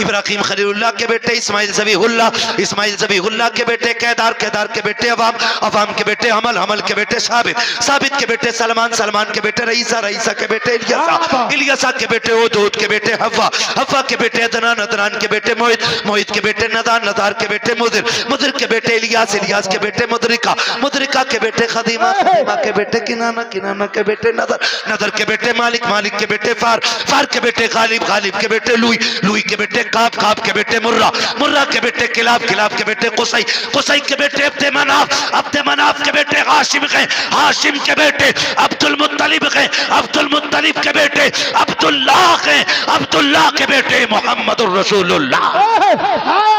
इब्राहिम खलीलुल्लाह के बेटे इस्माइल ज़बीहुल्लाह, इस्माइल ज़बीहुल्लाह के बेटे केदार, केदार के बेटे अवाम, अवाम के बेटे हमल, हमल के बेटे साबित, साबित के बेटे सलमान, सलमान के बेटे रईसा, रईसा के बेटे इलियासा, इलियासा के बेटे ओदूद के बेटे हव्वा, हव्वा के बेटे अदनान, अदनान के बेटे मोहित, मोहित के बेटे नदान, नदार के बेटे मुदिर, मुदिर के बेटे इलियास, इलियास के बेटे मुदरिका, मुदरिका के बेटे खदीमा, खदीमा के बेटे किनाना, किनाना के बेटे नदर, नदर के बेटे मालिक, मालिक के बेटे फार, फार के बेटे गालिब, गालिब के बेटे लुई, लुई के बेटे काब, काब के बेटे मुर्रा, मुर्रा के बेटे किलाब, किलाब के बेटे कुसई, कुसई के बेटे अब्दे मनाफ, अब्दे मनाफ के बेटे हाशिम के, हाशिम के बेटे अब्दुल मुत्तलिब के, अब्दुल मुत्तलिब के बेटे अब्दुल्लाह के, अब्दुल्लाह के बेटे मोहम्मदुर रसूलुल्लाह।